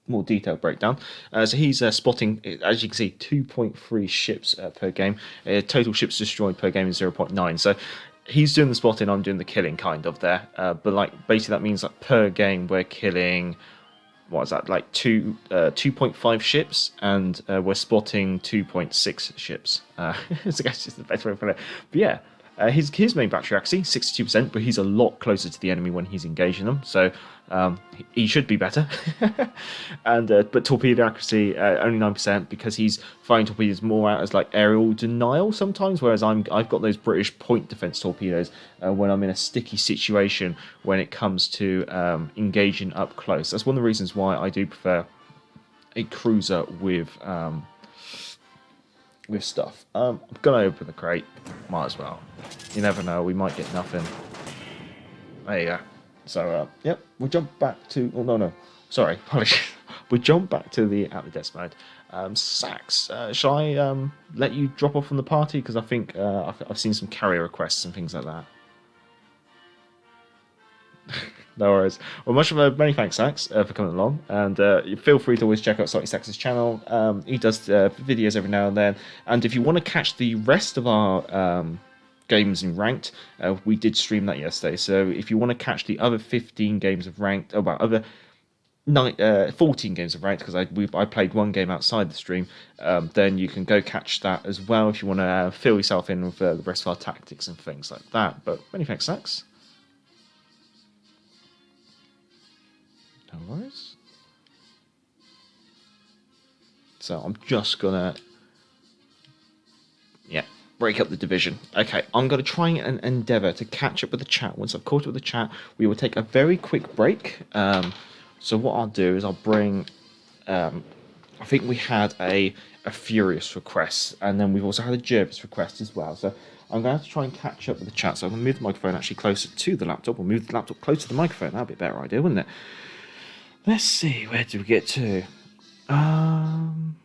more detailed breakdown. So he's spotting, as you can see, 2.3 ships per game. Total ships destroyed per game is 0.9. So he's doing the spotting, I'm doing the killing kind of there. But like basically that means like per game we're killing, what is that, like 2.5 ships, and we're spotting 2.6 ships. So I guess it's the best way to put it. But yeah. His main battery accuracy, 62%, but he's a lot closer to the enemy when he's engaging them, so he should be better. And but torpedo accuracy, only 9%, because he's firing torpedoes more out as like aerial denial sometimes, whereas I've got those British point defense torpedoes when I'm in a sticky situation when it comes to engaging up close. That's one of the reasons why I do prefer a cruiser with stuff. I'm gonna open the crate. Might as well. You never know. We might get nothing. There you go. So yep. We'll jump back to. Oh no. Sorry. Apologies. We jump back to the at the desk mode. Sachs. Shall I let you drop off from the party, because I think I've seen some carrier requests and things like that. No worries. Well, many thanks, Sachs, for coming along, and feel free to always check out Salty Sachs's channel. He does videos every now and then, and if you want to catch the rest of our games in Ranked, we did stream that yesterday, so if you want to catch the other 15 games of Ranked, 14 games of Ranked, because I played one game outside the stream, then you can go catch that as well if you want to fill yourself in with the rest of our tactics and things like that. But many thanks, Sachs. No worries. So I'm just gonna break up the division. Okay, I'm gonna try and endeavour to catch up with the chat. Once I've caught up with the chat, we will take a very quick break. So what I'll do is I'll bring I think we had a Furious request, and then we've also had a Jervis request as well. So I'm going to have to try and catch up with the chat. So I'm going to move the microphone actually closer to the laptop. We'll move the laptop closer to the microphone. That'd be a better idea, wouldn't it? Let's see, where did we get to? I'm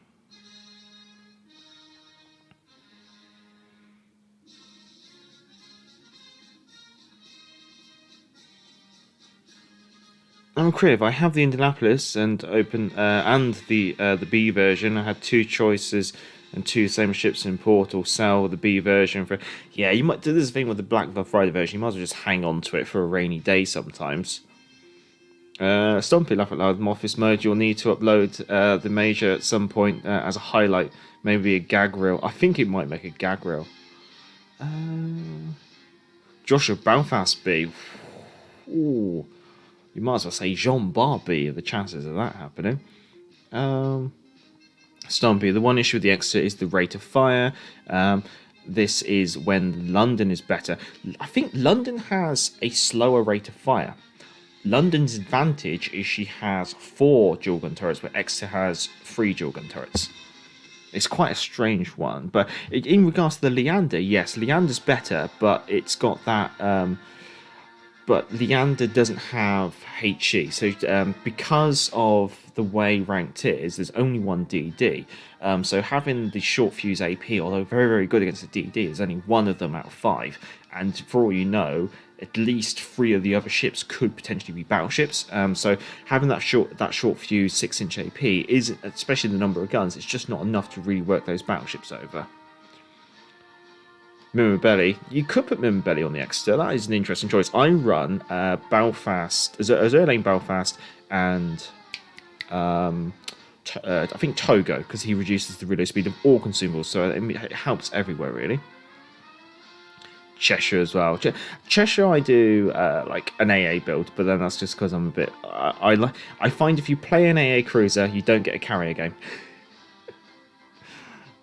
Crib. I have the Indianapolis and open and the B version. I had 2 choices and 2 same ships in port, or sell the B version for. Yeah, you might do this thing with the Black Friday version. You might as well just hang on to it for a rainy day sometimes. Stumpy, laugh out loud. Office mode. You'll need to upload the major at some point as a highlight, maybe a gag reel. I think it might make a gag reel. Joshua Belfast B. Ooh. You might as well say Jean Barbie, the chances of that happening. Stumpy, the one issue with the Exeter is the rate of fire. This is when London is better. I think London has a slower rate of fire. London's advantage is she has 4 dual gun turrets, where Exeter has 3 dual gun turrets. It's quite a strange one. But in regards to the Leander, yes, Leander's better, but it's got that... but Leander doesn't have HE. So because of the way Ranked is, there's only one DD. So having the short fuse AP, although very, very good against the DD, there's only one of them out of 5. And for all you know, at least 3 of the other ships could potentially be battleships. So having that short fuse 6-inch AP is, especially the number of guns, it's just not enough to really work those battleships over. Mimabelli. You could put Mimabelli on the Exeter. That is an interesting choice. I run Belfast, Azerlane Belfast, and I think Togo, because he reduces the reload speed of all consumables, so it helps everywhere really. Cheshire as well. Cheshire I do like an AA build, but then that's just because I'm a bit... I find if you play an AA cruiser, you don't get a carrier game.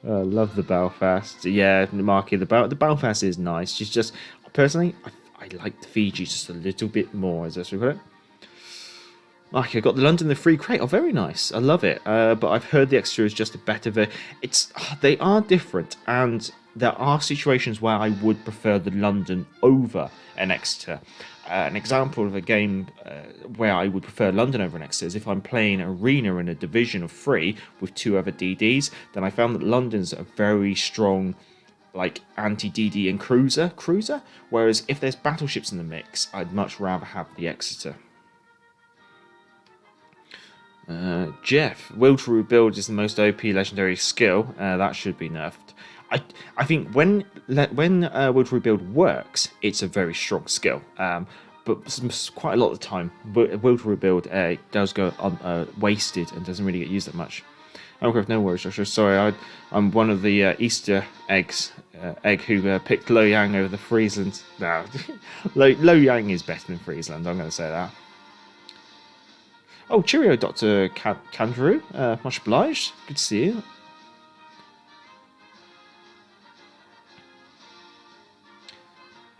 Love the Belfast. Yeah, Marky, the Belfast is nice. She's just... Personally, I like the Fiji just a little bit more, as I should put it. Like, I got the London, the free crate. Oh, very nice. I love it. But I've heard the Exeter is just a better they are different, and there are situations where I would prefer the London over an Exeter. An example of a game where I would prefer London over an Exeter is if I'm playing Arena in a division of 3 with 2 other DDs, then I found that London's a very strong like anti-DD and cruiser, whereas if there's battleships in the mix, I'd much rather have the Exeter. Jeff, Will to Rebuild is the most OP legendary skill. That should be nerfed. I think when Will to Rebuild works, it's a very strong skill. But quite a lot of the time, Will to Rebuild does go wasted and doesn't really get used that much. Okay, no worries, Joshua. Sorry, I'm one of the Easter eggs who picked Lo Yang over the Friesland. No, Lo Yang is better than Friesland. I'm going to say that. Oh, cheerio, Dr. Kangaroo. Much obliged. Good to see you.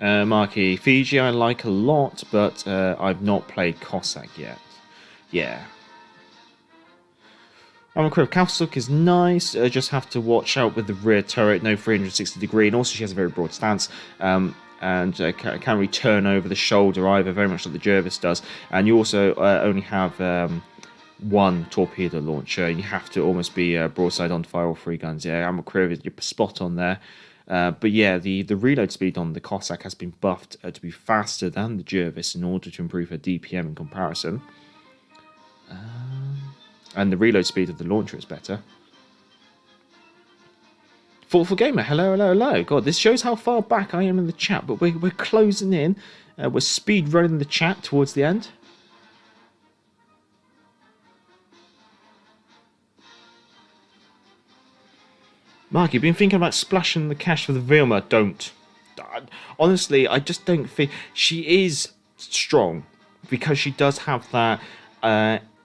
Marky, Fiji I like a lot, but I've not played Cossack yet. Yeah. Cossack is nice, just have to watch out with the rear turret, no 360 degree, and also she has a very broad stance. And can't really turn over the shoulder either, very much like the Jervis does. And you also only have one torpedo launcher. You have to almost be broadside on to fire all 3 guns. Yeah, I'm you're spot on there. But yeah, the reload speed on the Cossack has been buffed to be faster than the Jervis in order to improve her DPM in comparison. And the reload speed of the launcher is better. Thoughtful Gamer, hello. God, this shows how far back I am in the chat, but we're closing in. We're speed running the chat towards the end. Mark, you've been thinking about splashing the cash for the Vilma. Don't. Honestly, I just don't think she is strong because she does have that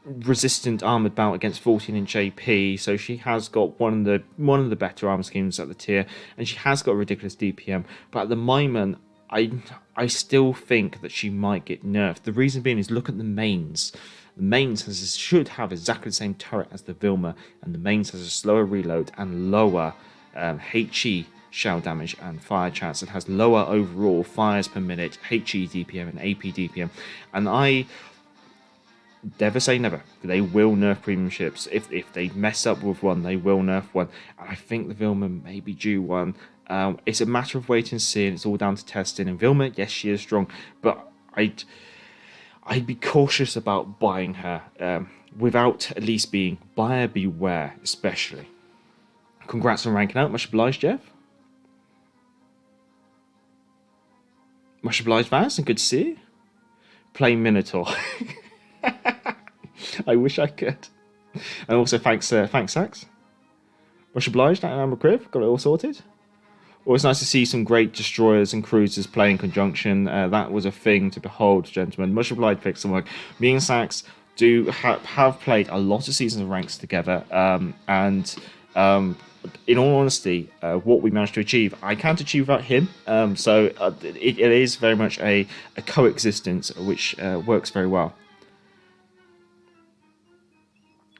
resistant armoured belt against 14-inch AP, so she has got one of the better armor schemes at the tier, and she has got a ridiculous DPM. But at the moment, I still think that she might get nerfed. The reason being is look at the mains. The mains should have exactly the same turret as the Vilma, and the mains has a slower reload and lower HE shell damage and fire chance. It has lower overall fires per minute, HE DPM and AP DPM, and I never say never. They will nerf premium ships. If they mess up with one, they will nerf one. And I think the Vilma may be due one. It's a matter of wait and see, and it's all down to testing. And Vilma, yes, she is strong, but I'd be cautious about buying her without at least being buyer beware, especially. Congrats on ranking out. Much obliged, Jeff. Much obliged, Vaz, and good to see you. Play Minotaur. I wish I could. And also thanks Sax. Much obliged, and I'm Crib. Got it all sorted. Always nice to see some great destroyers and cruisers play in conjunction. That was a thing to behold, gentlemen. Much obliged, Pixelwork. Me and Sax do have played a lot of seasons of ranks together, and in all honesty, what we managed to achieve, I can't achieve without him. So it is very much a coexistence which works very well.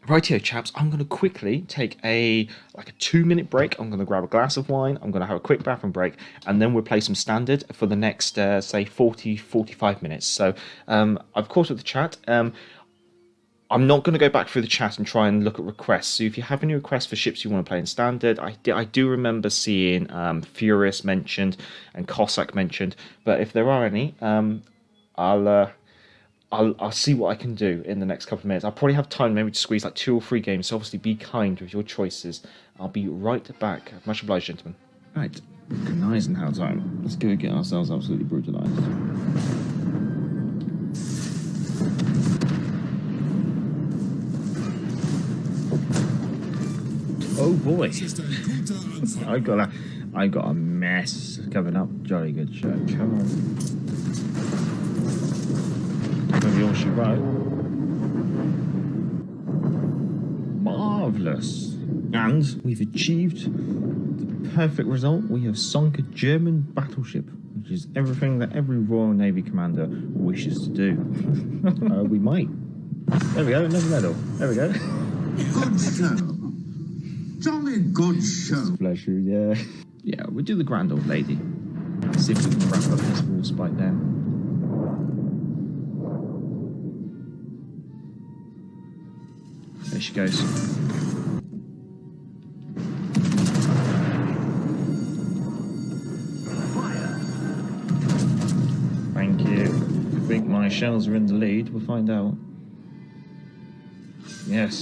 Rightio, chaps, I'm going to quickly take a 2-minute break. I'm going to grab a glass of wine. I'm going to have a quick bathroom break, and then we'll play some standard for the next, say, 40-45 minutes. So I've caught up with the chat. I'm not going to go back through the chat and try and look at requests. So if you have any requests for ships you want to play in standard, I do remember seeing Furious mentioned and Cossack mentioned. But if there are any, I'll see what I can do in the next couple of minutes. I'll probably have time maybe to squeeze 2 or 3 games, so obviously be kind with your choices. I'll be right back. Much obliged, gentlemen. Right, Eisenhower time. Let's go get ourselves absolutely brutalised. Oh boy. I got a mess coming up. Jolly good show. Come on. Maybe all she right. Marvellous. And we've achieved the perfect result. We have sunk a German battleship, which is everything that every Royal Navy commander wishes to do. We might. There we go, another medal. There we go. Good show. Jolly good show. Pleasure, yeah. Yeah, we'll do the Grand Old Lady. See if we can wrap up this wall spike then. There she goes. Thank you. I think my shells are in the lead. We'll find out. Yes.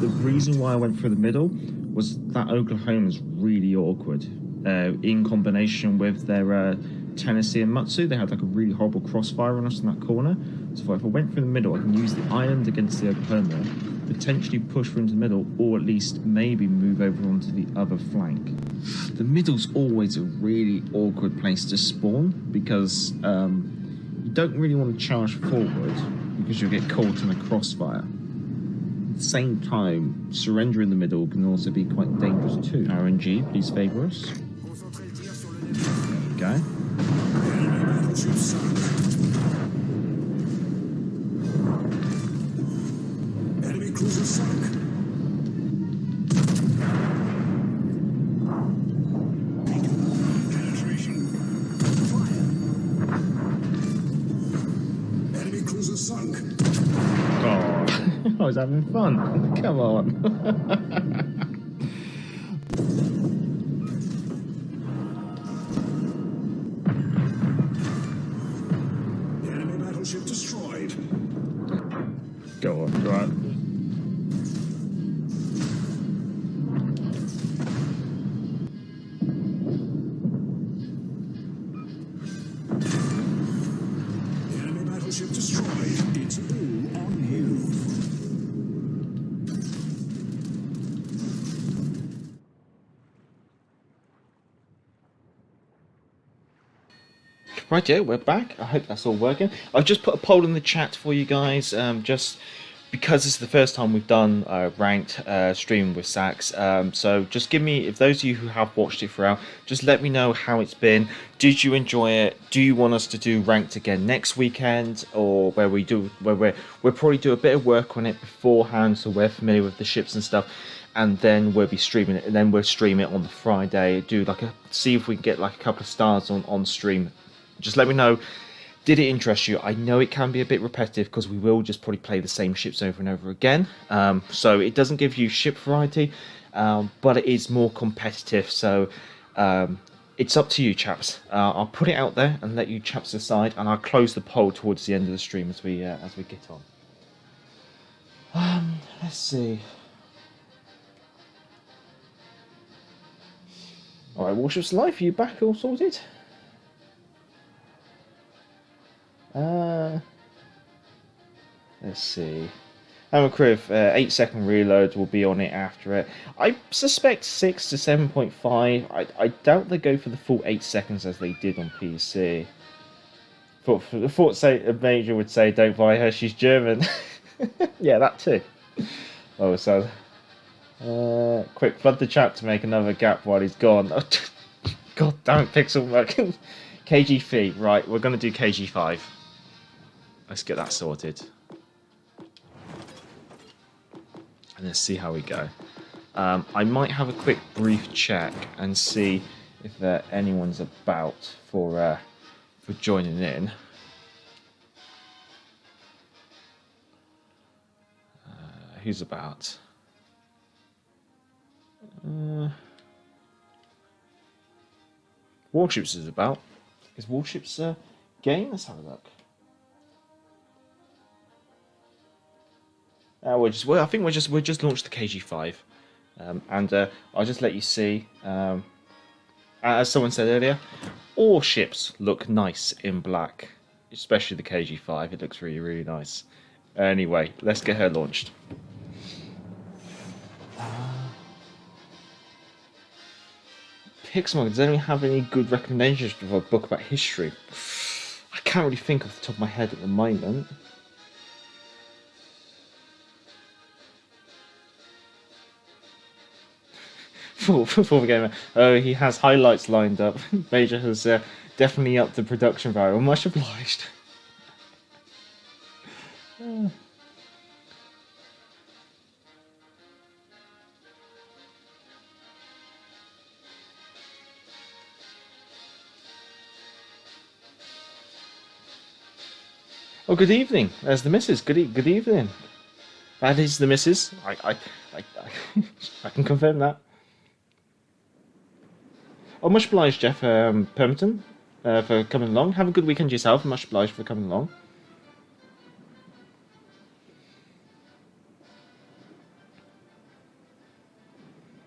The reason why I went through the middle was that Oklahoma's really awkward. In combination with their Tennessee and Mutsu, they had like a really horrible crossfire on us in that corner. So if I went through the middle, I can use the island against the Oklahoma, potentially push through into the middle, or at least maybe move over onto the other flank. The middle's always a really awkward place to spawn because you don't really want to charge forward because you'll get caught in a crossfire. At the same time, surrender in the middle can also be quite dangerous too. RNG, please favour us. There we go. Enemy cruiser sunk. Penetration. Fire. Enemy cruiser sunk. Oh, I was having fun. Come on. Ship destroyed. Go on, right. Enemy battleship destroyed. It's all on you. Right, yeah, we're back. I hope that's all working. I've just put a poll in the chat for you guys, just because this is the first time we've done ranked stream with Sax. So just give me, if those of you who have watched it throughout, just let me know how it's been. Did you enjoy it? Do you want us to do ranked again next weekend, or where we'll probably do a bit of work on it beforehand, so we're familiar with the ships and stuff. And then we'll be streaming it, and then we'll stream it on the Friday. Do like see if we can get like a couple of stars on stream. Just let me know, did it interest you? I know it can be a bit repetitive because we will just probably play the same ships over and over again. So it doesn't give you ship variety, but it is more competitive. So it's up to you, chaps. I'll put it out there and let you chaps decide, and I'll close the poll towards the end of the stream as we get on. Let's see. All right, Warships Life, are you back all sorted? Let's see. Hammer Criv, 8-second reload will be on it after it. I suspect 6 to 7.5. I doubt they go for the full 8 seconds as they did on PC. Thought say a major would say, "Don't buy her, she's German." Yeah, that too. Oh, so quick, flood the chat to make another gap while he's gone. Oh, God damn it, Pixel Mug. KG3, right? We're gonna do KG5. Let's get that sorted. And let's see how we go. I might have a quick brief check and see if anyone's about for joining in. Who's about? Warships is about. Is Warships game? Let's have a look. I think we just launched the KG5, and I'll just let you see. As someone said earlier, all ships look nice in black, especially the KG5. It looks really, really nice. Anyway, let's get her launched. Pixmog, does anyone have any good recommendations for a book about history? I can't really think off the top of my head at the moment. Former gamer. Oh, he has highlights lined up. Major has definitely upped the production value. Much obliged. Oh, good evening. There's the missus. Good evening. That is the missus. I can confirm that. Oh, much obliged, Jeff Permiton, for coming along. Have a good weekend yourself. Much obliged for coming along.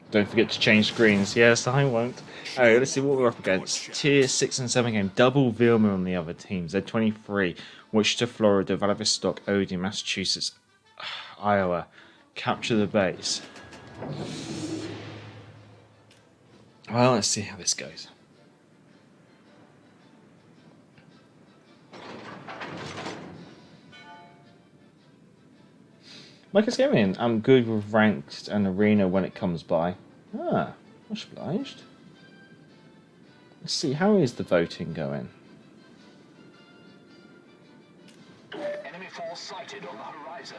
Don't forget to change screens. Yes, I won't. Alright, let's see what we're up against. Tier 6 and 7 game. Double Vilma on the other teams. They're 23. Wichita, Florida, Vladivostok, Odin, Massachusetts, Iowa. Capture the base. Well, let's see how this goes. Like I said, I'm good with ranked and arena when it comes by. Ah, much obliged. Let's see, how is the voting going? Enemy force sighted on the horizon.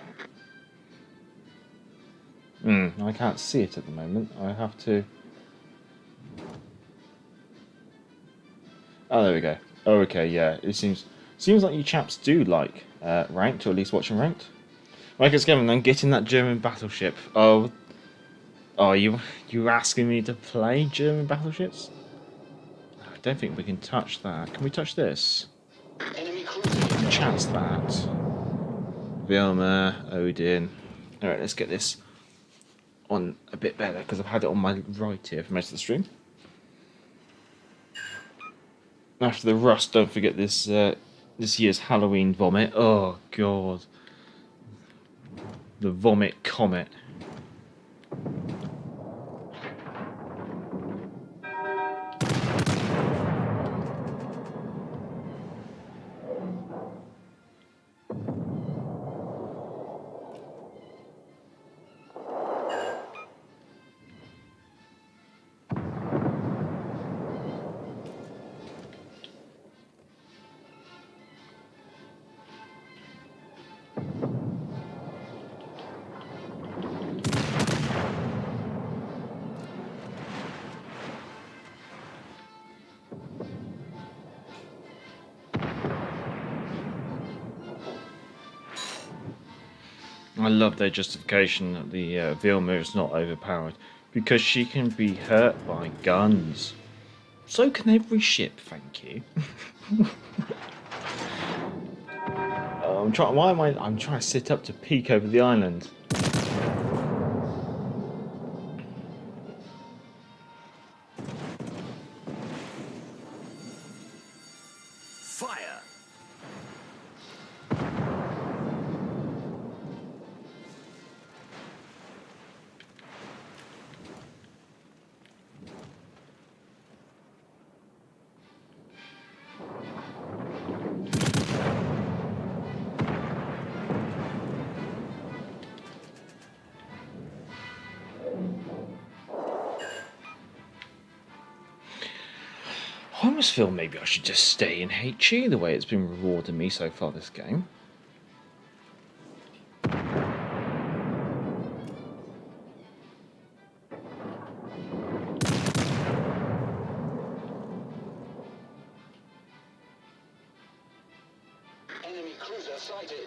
I can't see it at the moment. I have to... Oh, there we go. Oh, okay, yeah. It seems like you chaps do like ranked, or at least watching ranked. Like it's going then getting that German battleship. Oh, you asking me to play German battleships? I don't think we can touch that. Can we touch this? Chance that. Vilma, Odin. Alright, let's get this on a bit better because I've had it on my right here for most of the stream. After the rust, don't forget this this year's Halloween vomit. Oh god. The vomit comet. I love their justification that the Vilma is not overpowered because she can be hurt by guns. So can every ship, thank you. I'm trying to sit up to peek over the island. Fire! I almost feel maybe I should just stay in HE the way it's been rewarding me so far this game. Enemy cruiser sighted.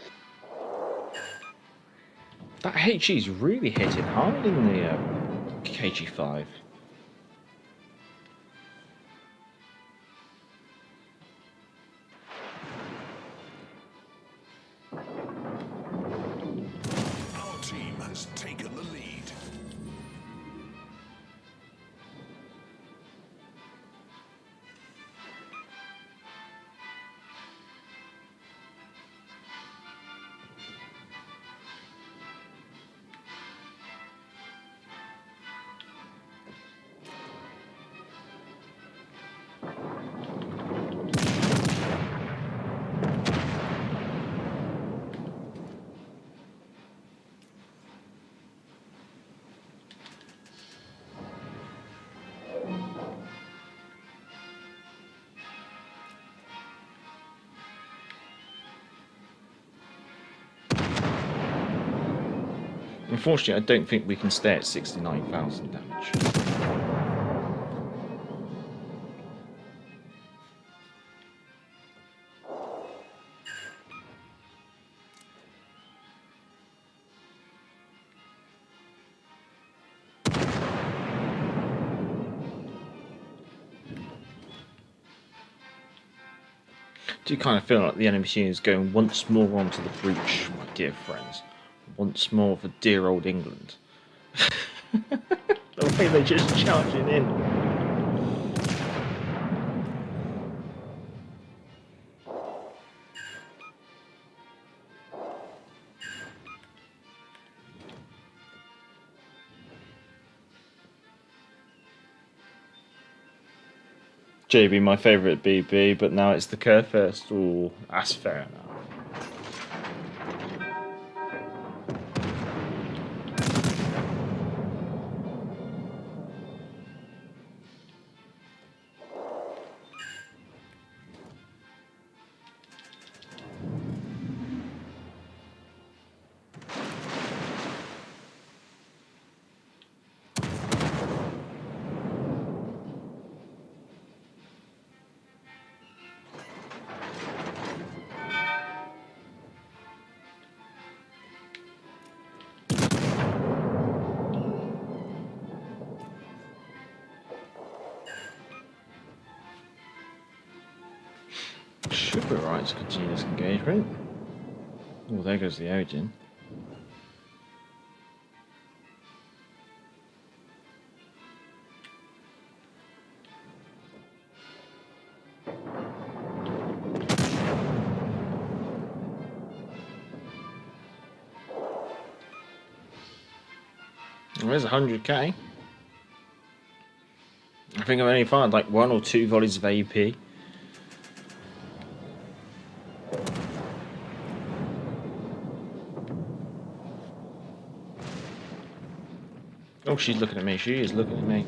That HE's really hitting hard in the KG5. Our team has taken the lead. Unfortunately, I don't think we can stay at 69,000 damage. do kind of feel like the enemy machine is going once more onto the breach, my dear friends. Once more for dear old England. The way they're just charging in. JB, my favourite BB, but now it's the Kurfürst. Ooh, that's fair enough. Should be right to continue this engagement. Oh, there goes the Odin. There's 100k. I think I've only fired like 1 or 2 volleys of AP. Oh, she's looking at me. She is looking at me.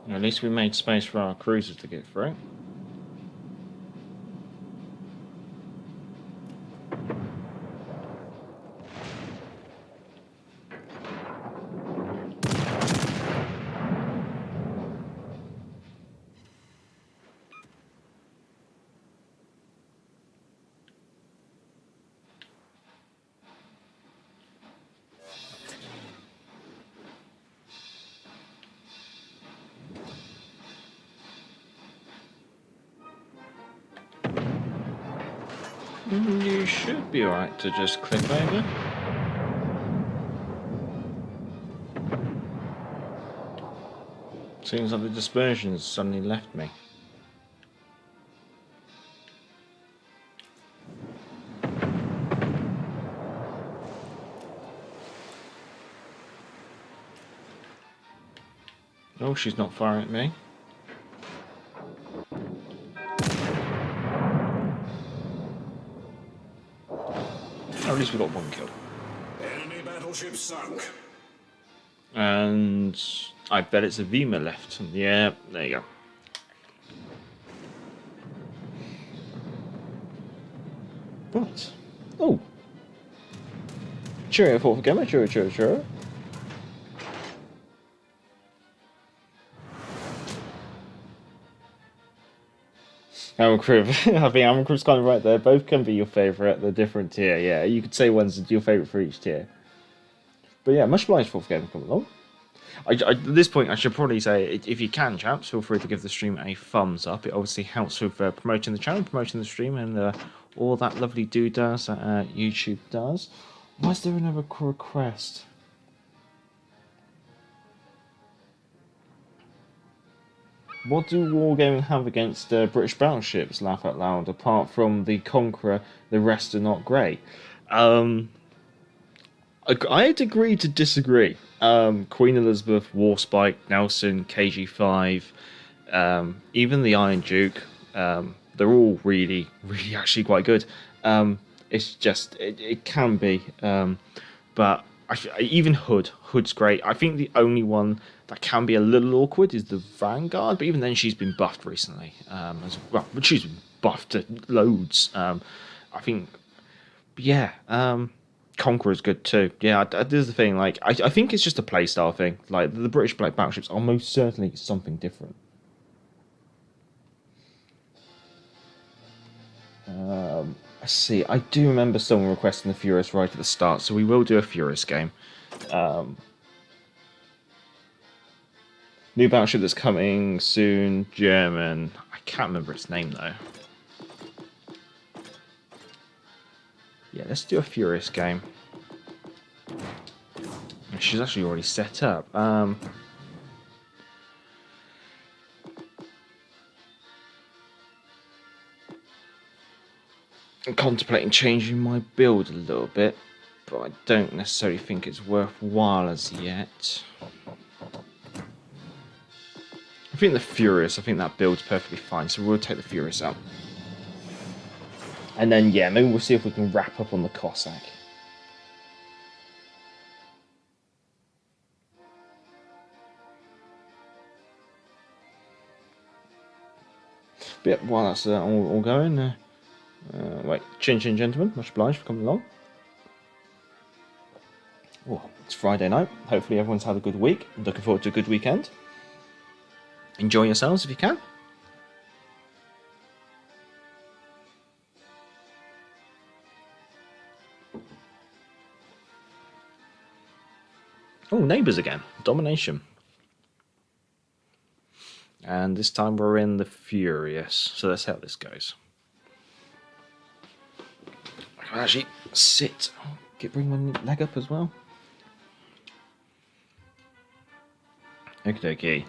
At least we made space for our cruisers to get through. You should be alright to just click over. Seems like the dispersion's suddenly left me. Oh, she's not firing at me. At least we got 1 kill. Enemy battleship sunk. And I bet it's a Vima left. Yeah, there you go. What? Oh. Cheerio, 4th gamer. Cheerio. Amacrib. I think Amacrib's kind of right there. Both can be your favourite. They're different tier. Yeah, you could say one's your favourite for each tier. But yeah, much obliged, 4th gamer, coming along. At this point, I should probably say, if you can, chaps, feel free to give the stream a thumbs up. It obviously helps with promoting the channel, promoting the stream, and all that lovely doodahs that YouTube does. Why is there another request? What do Wargaming have against British battleships, laugh out loud, apart from the Conqueror, the rest are not great? I'd agree to disagree. Queen Elizabeth, Warspike, Nelson, KG5, even the Iron Duke, they're all really actually quite good. It's just, it can be, but even Hood's great. I think the only one that can be a little awkward is the Vanguard, but even then she's been buffed recently as well. But she's been buffed to loads. I think, yeah, Conqueror's good too. Yeah, this is the thing. Like, I think it's just a playstyle thing. Like, the British battleships are most certainly something different. Let's see. I do remember someone requesting the Furious right at the start, so we will do a Furious game. New battleship that's coming soon, German. I can't remember its name though. Yeah, let's do a Furious game. She's actually already set up. I'm contemplating changing my build a little bit, but I don't necessarily think it's worthwhile as yet. I think the Furious, I think that build's perfectly fine, so we'll take the Furious out. And then, yeah, maybe we'll see if we can wrap up on the Cossack. But yeah, while that's all going, wait, chin gentlemen, much obliged for coming along. Oh, it's Friday night. Hopefully everyone's had a good week. I'm looking forward to a good weekend. Enjoy yourselves if you can. Oh, neighbours again. Domination. And this time we're in the Furious. So let's see how this goes. I can actually sit. Bring my leg up as well. Okie dokie.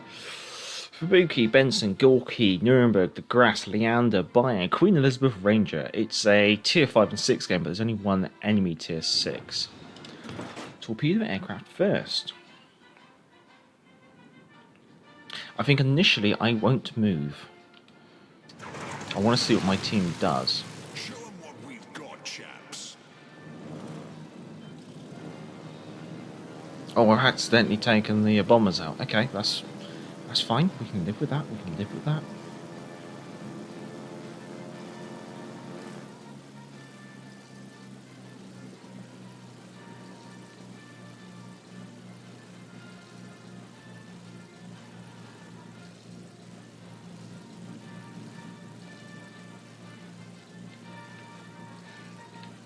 Fubuki, Benson, Gorky, Nuremberg, The Grass, Leander, Bayern, Queen Elizabeth, Ranger. It's a tier 5 and 6 game, but there's only one enemy tier 6. Torpedo aircraft first. I think initially I won't move. I want to see what my team does. Show 'em what we've got, chaps. Oh, I've accidentally taken the bombers out. Okay, that's fine. We can live with that. We can live with that.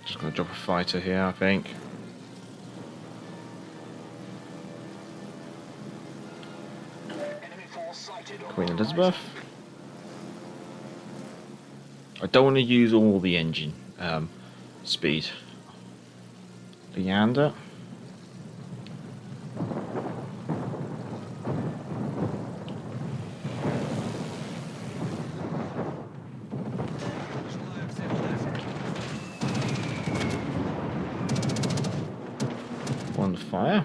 Just going to drop a fighter here, I think. Queen Elizabeth. I don't want to use all the engine speed. Leander. One fire.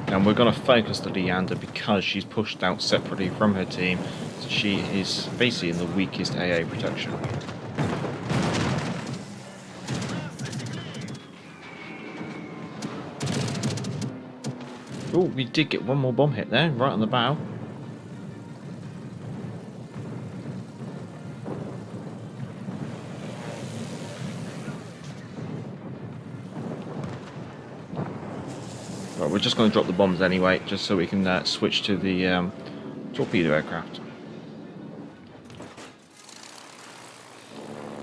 And we're going to focus the Leander because she's pushed out separately from her team. So she is basically in the weakest AA protection. Oh, we did get one more bomb hit there, right on the bow. Right, we're just going to drop the bombs anyway, just so we can switch to the torpedo aircraft.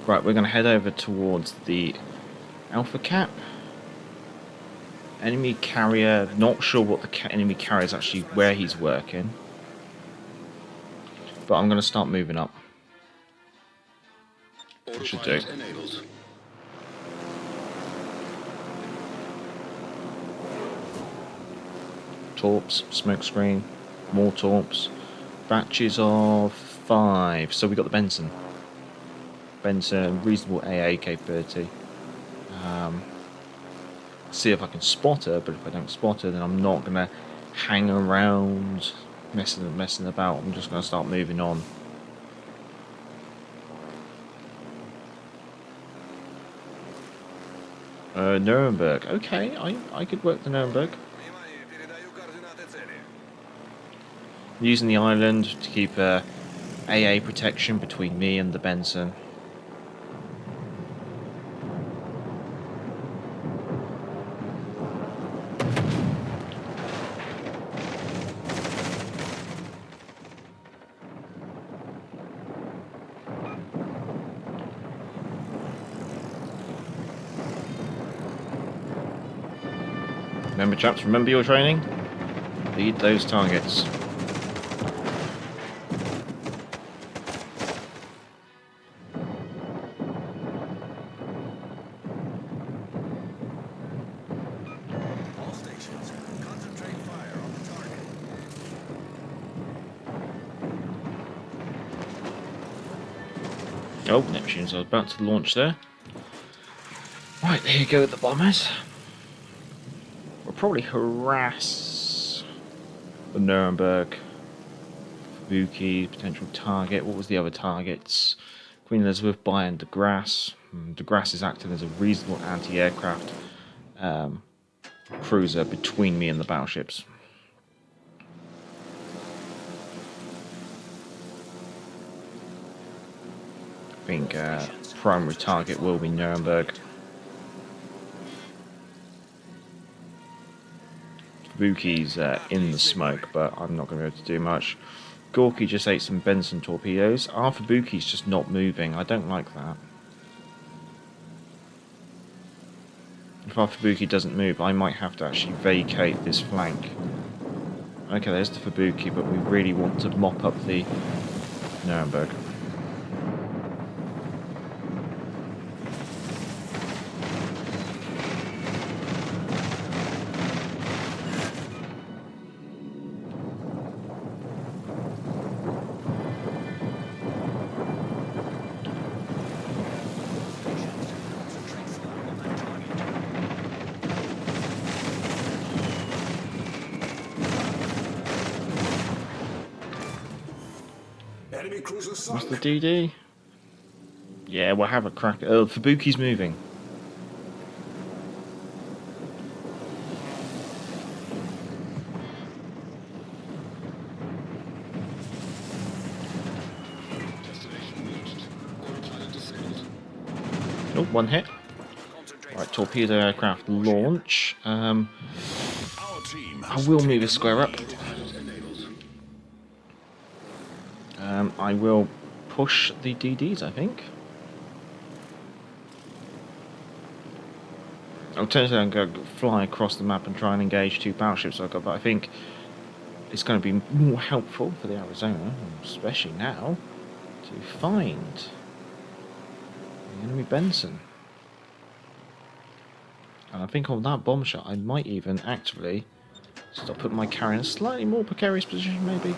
Right, we're going to head over towards the Alpha Cap. Enemy carrier, not sure what the enemy carrier is actually, where he's working. But I'm going to start moving up. Should do. Torps, smoke screen, more torps. Batches of 5. So we got the Benson. Benson, reasonable AA capability. See if I can spot her, but if I don't spot her, then I'm not gonna hang around messing about. I'm just gonna start moving on. Nuremberg. Okay, I could work the Nuremberg. Using the island to keep AA protection between me and the Benson. Remember, chaps, remember your training? Lead those targets. All stations, concentrate fire on the target. Oh, Neptunes are about to launch there. Right, there you go with the bombers. We'll probably harass the Nuremberg, Fubuki, potential target. What was the other targets? Queen Elizabeth, Bayern, de Grasse. De Grasse is acting as a reasonable anti-aircraft cruiser between me and the battleships. I think primary target will be Nuremberg. Fubuki's in the smoke, but I'm not going to be able to do much. Gorky just ate some Benson torpedoes. Our Fubuki's just not moving. I don't like that. If our Fubuki doesn't move, I might have to actually vacate this flank. Okay, there's the Fubuki, but we really want to mop up the Nuremberg. Enemy cruiser What's sunk. the DD? Yeah, we'll have a crack. Oh, Fubuki's moving. Oh, one hit. Right, torpedo aircraft launch. I will move a square up. I will push the DDs, I think. Alternatively, I'm going to fly across the map and try and engage two battleships I've got, but I think it's going to be more helpful for the Arizona, especially now, to find the enemy Benson. And I think on that bomb shot, I might even actively stop putting my carrier in a slightly more precarious position, maybe.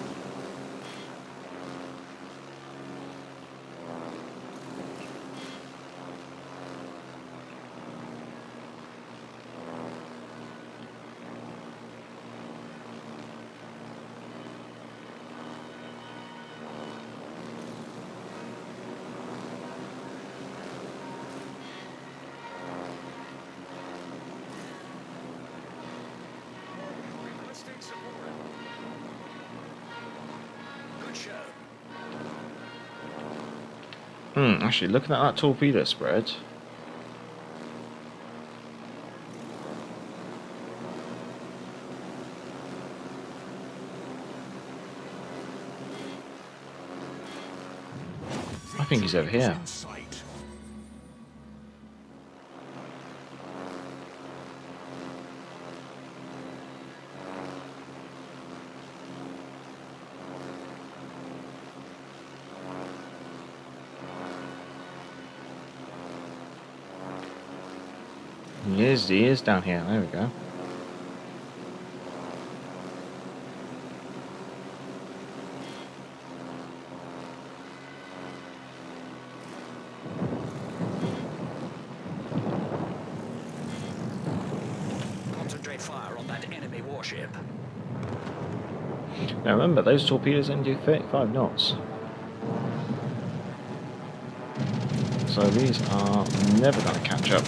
Actually, looking at that torpedo spread, I think he's over here. He is down here. There we go. Concentrate fire on that enemy warship. Now remember, those torpedoes only do 35 knots. So these are never going to catch up.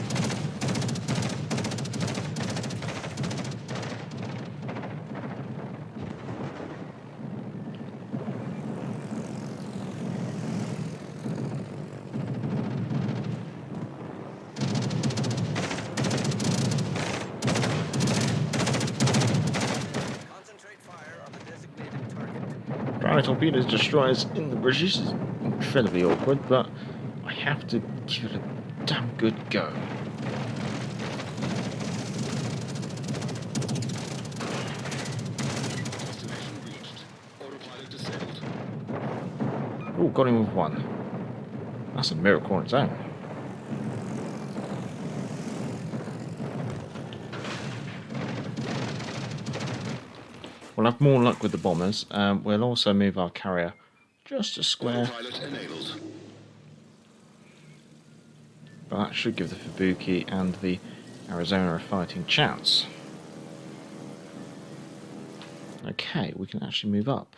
Torpedoes destroyers in the British is incredibly awkward, but I have to give it a damn good go. Oh, got him with one. That's a miracle on its own. We'll have more luck with the bombers. We'll also move our carrier just a square. But that should give the Fubuki and the Arizona a fighting chance. Okay, we can actually move up.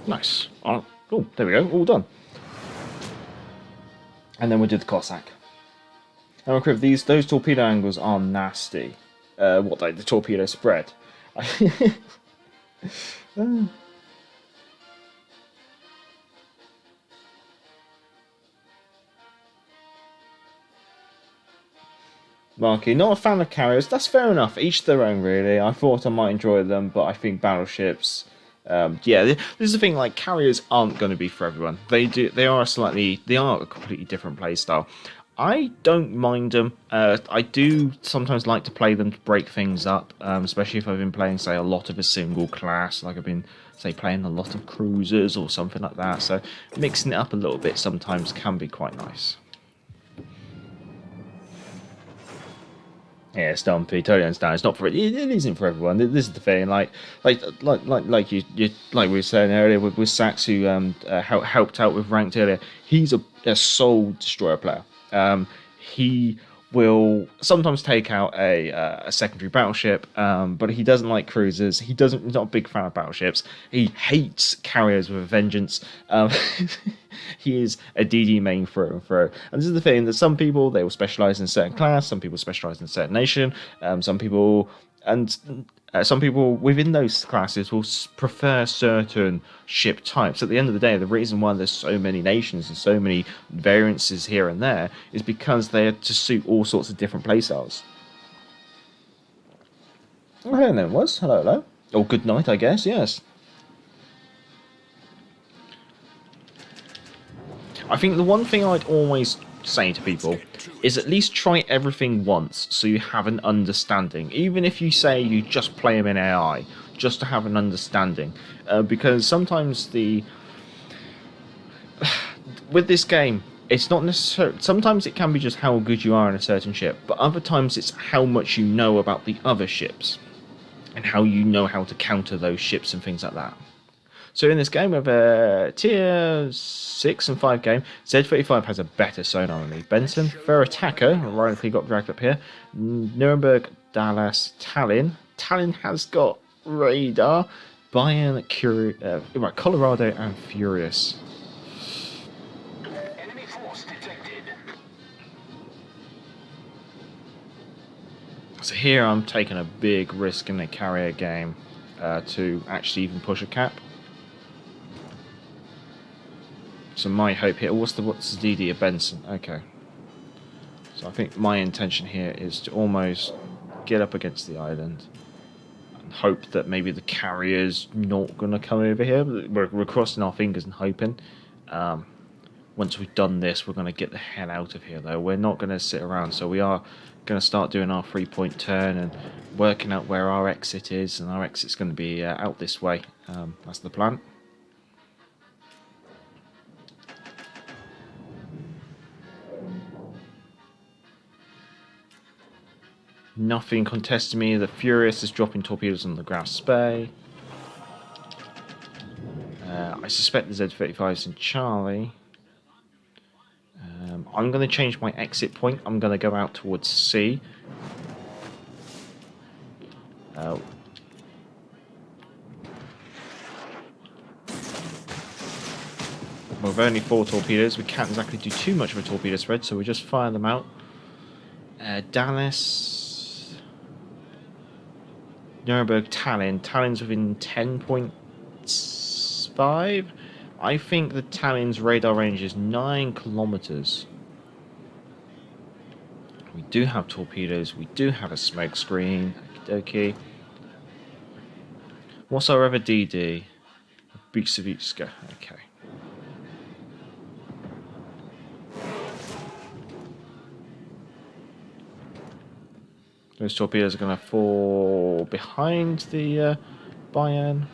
Nice. Oh, there we go. All done. And then we did the Cossack. Now, those torpedo angles are nasty. The torpedo spread. Marky, not a fan of carriers. That's fair enough. Each their own, really. I thought I might enjoy them, but I think battleships. Yeah, this is the thing. Like, carriers aren't going to be for everyone. They are a completely different play style. I don't mind them. I do sometimes like to play them to break things up, especially if I've been playing, say, a lot of a single class, like I've been, say, playing a lot of cruisers or something like that. So mixing it up a little bit sometimes can be quite nice. Yeah, Stumpy, totally understand. It's not for it isn't for everyone. This is the thing. Like we were saying earlier with Sax, who helped out with ranked earlier. He's a soul destroyer player. He will sometimes take out a secondary battleship, but he doesn't like cruisers. He's not a big fan of battleships. He hates carriers with a vengeance. He is a DD main through and through. And this is the thing, that some people, they will specialise in a certain class, some people specialise in a certain nation, some people within those classes will prefer certain ship types. At the end of the day, the reason why there's so many nations and so many variances here and there is because they are to suit all sorts of different playstyles. Oh, hello then, was. Hello. Or good night, I guess, yes. I think the one thing I'd always say to people is at least try everything once so you have an understanding. Even if you say you just play them in AI, just to have an understanding. Because sometimes with this game, it's not necessarily... Sometimes it can be just how good you are in a certain ship, but other times it's how much you know about the other ships and how you know how to counter those ships and things like that. So in this game, we have a tier 6 and 5 game. Z35 has a better sonar than me. Benson, Fair Attacker, ironically got dragged up here. Nuremberg, Dallas, Tallinn. Tallinn has got radar. Bayern, Colorado, and Furious. Enemy force detected. So here I'm taking a big risk in the carrier game to actually even push a cap. So my hope here, what's the DD of Benson? Okay. So I think my intention here is to almost get up against the island and hope that maybe the carrier's not going to come over here. We're crossing our fingers and hoping. Once we've done this, we're going to get the hell out of here, though. We're not going to sit around, so we are going to start doing our 3-point turn and working out where our exit is, and our exit's going to be out this way. That's the plan. Nothing contesting me. The Furious is dropping torpedoes on the Grouse Bay. I suspect the Z-35 is in Charlie. I'm going to change my exit point. I'm going to go out towards C. With only 4 torpedoes, we can't exactly do too much of a torpedo spread, so we just fire them out. Dallas... Nuremberg, Tallinn. Tallinn's within 10.5. I think the Tallinn's radar range is 9 kilometers. We do have torpedoes. We do have a smoke screen. Okie dokie. What's our other DD? Buksavitska. Okay. Those torpedoes are going to fall behind the Bayern.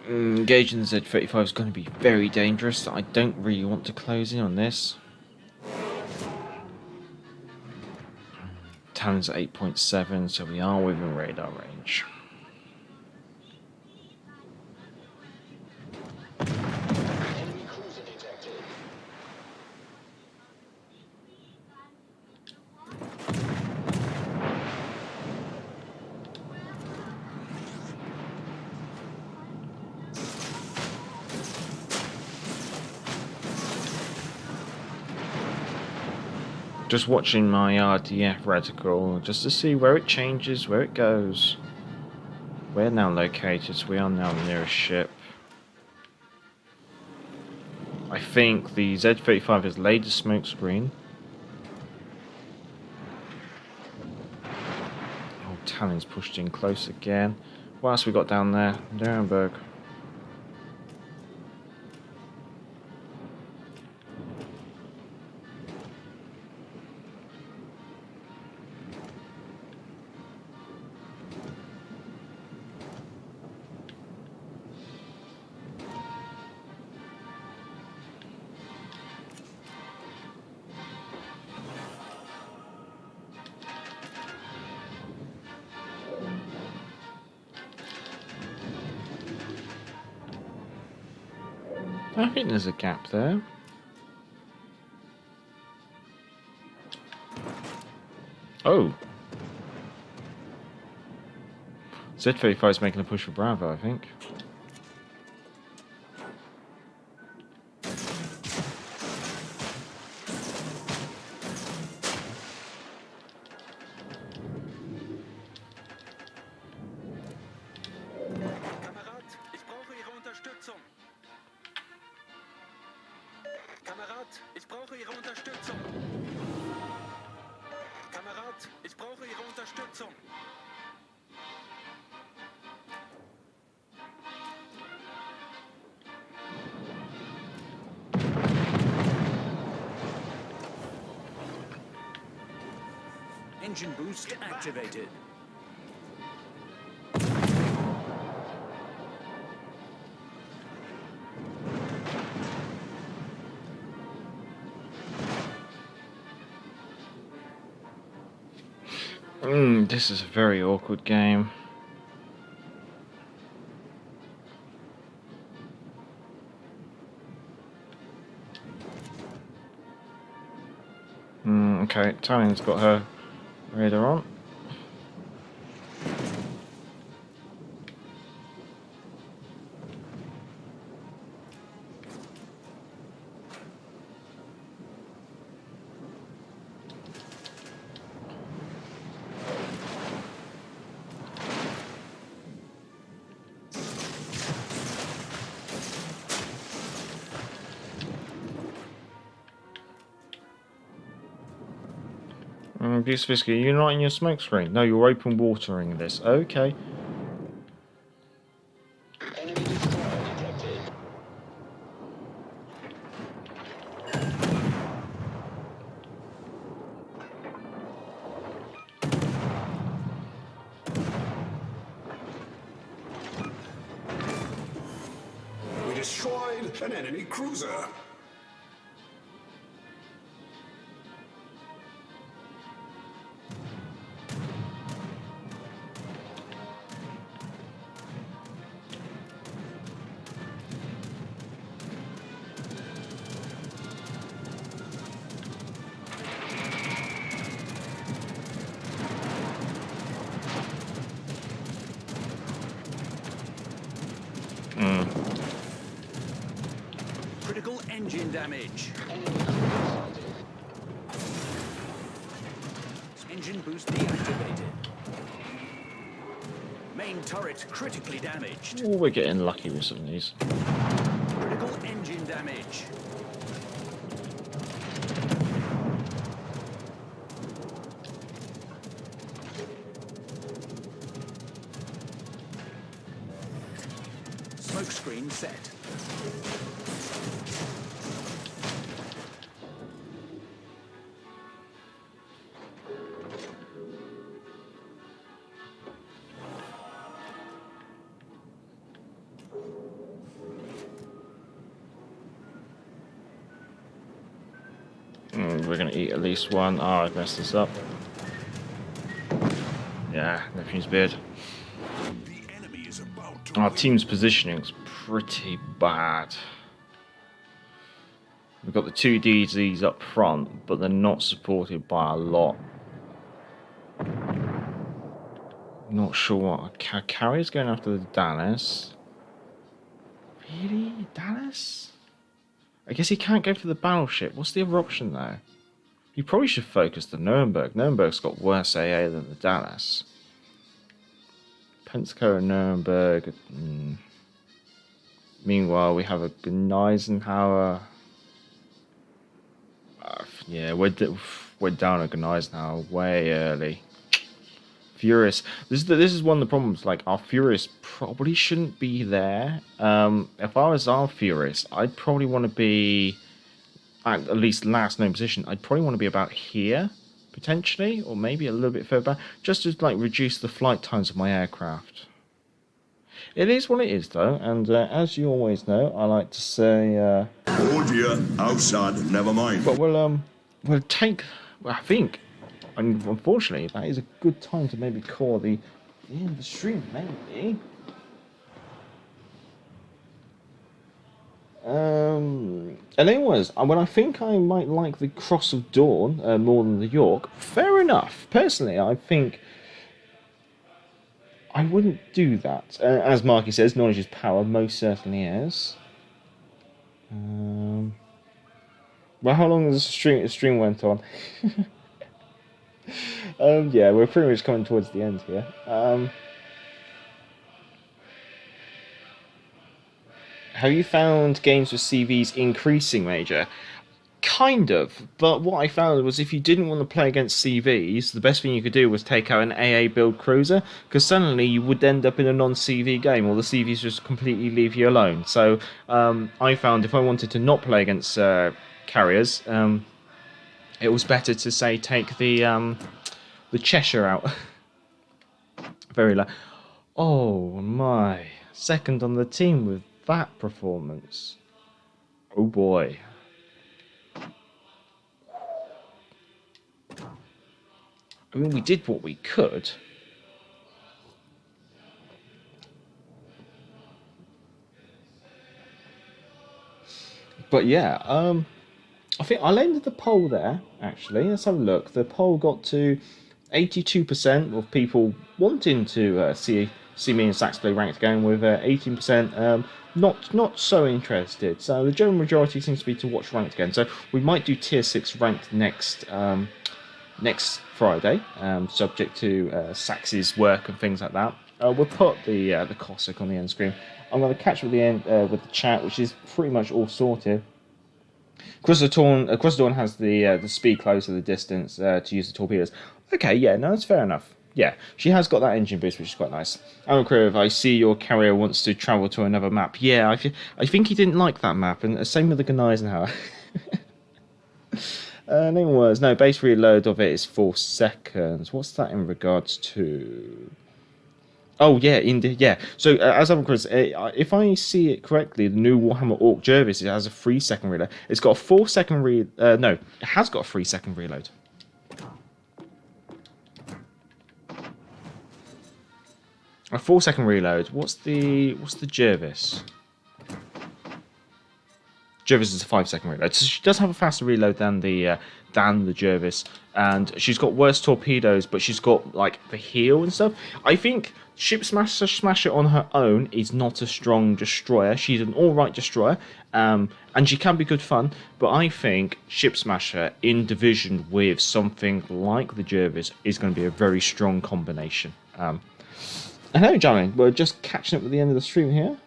Engaging the Z-35 is going to be very dangerous. I don't really want to close in on this. Talon's at 8.7, so we are within radar range. Just watching my RDF reticle just to see where it changes, where it goes. We're now located, so we are now the nearest ship. I think the Z-35 has laid the smoke screen. Oh, Talon's pushed in close again. What else we got down there? Nuremberg. I think there's a gap there. Oh. Z-35 is making a push for Bravo, I think. Engine boost activated. This is a very awkward game. Okay, Talon's got her radar on. Bukavitska, you're not in your smoke screen. No, you're open watering this. Okay. Enemy destroyer detected. We destroyed an enemy cruiser. Critical engine damage. Engine boost deactivated. Main turret critically damaged. Oh, we're getting lucky with some of these. Critical engine damage. screen set. We're gonna eat at least one. Oh, I've messed this up. Yeah, nothing's bad. Our team's positioning is pretty bad. We've got the two DZs up front, but they're not supported by a lot. Not sure what. Carrier's going after the Dallas. Really? Dallas? I guess he can't go for the battleship. What's the other option though? You probably should focus the Nuremberg. Nuremberg's got worse AA than the Dallas. Pensacola, Nuremberg. Meanwhile, we have a Gneisenhower. Yeah, we're down a Gneisenhower way early. Furious. This is one of the problems. Like, our Furious probably shouldn't be there. If I was our Furious, I'd probably want to be at least last known position. I'd probably want to be about here, potentially, or maybe a little bit further back, just to like reduce the flight times of my aircraft. It is what it is, though, and as you always know, I like to say, oh dear, outside, never mind. But we'll take. Well, I think. And unfortunately, that is a good time to maybe call the end of the stream, maybe. And anyways, when I think I might like the Cross of Dawn more than the York, fair enough. Personally, I think I wouldn't do that. As Marky says, knowledge is power, most certainly is. Well, how long does the stream went on? Yeah, we're pretty much coming towards the end here. Have you found games with CVs increasing, Major? Kind of, but what I found was if you didn't want to play against CVs, the best thing you could do was take out an AA build cruiser, because suddenly you would end up in a non-CV game, or the CVs just completely leave you alone. So I found if I wanted to not play against carriers, it was better to say take the Cheshire out. Very low. Oh my! Second on the team with that performance. Oh boy. I mean, we did what we could. But yeah, I think I'll end the poll there, actually. Let's have a look. The poll got to 82% of people wanting to see me and Sax play ranked again, with 18% not so interested. So the general majority seems to be to watch ranked again. So we might do tier 6 ranked next Friday, subject to Sax's work and things like that. We'll put the Cossack on the end screen. I'm going to catch up at the end with the chat, which is pretty much all sorted. Cross of Dawn has the speed close to the distance to use the torpedoes. Okay, yeah, no, that's fair enough. Yeah, she has got that engine boost, which is quite nice. Alan Crew, I see your carrier wants to travel to another map. Yeah, I think he didn't like that map, and same with the Gneisenhower. Name words. No, base reload of it is 4 seconds. What's that in regards to? Oh yeah, yeah. So as I'm Chris, if I see it correctly, the new Warhammer Orc Jervis, it has a 3-second reload. It's got a 4-second no, it has got a 3-second reload. A 4-second reload. What's the Jervis? Jervis is a 5-second reload. So she does have a faster reload than the Jervis, and she's got worse torpedoes, but she's got like the heel and stuff. I think Ship Smasher on her own is not a strong destroyer. She's an alright destroyer, and she can be good fun, but I think Ship Smasher in division with something like the Jervis is going to be a very strong combination. Hello, gentlemen. We're just catching up at the end of the stream here.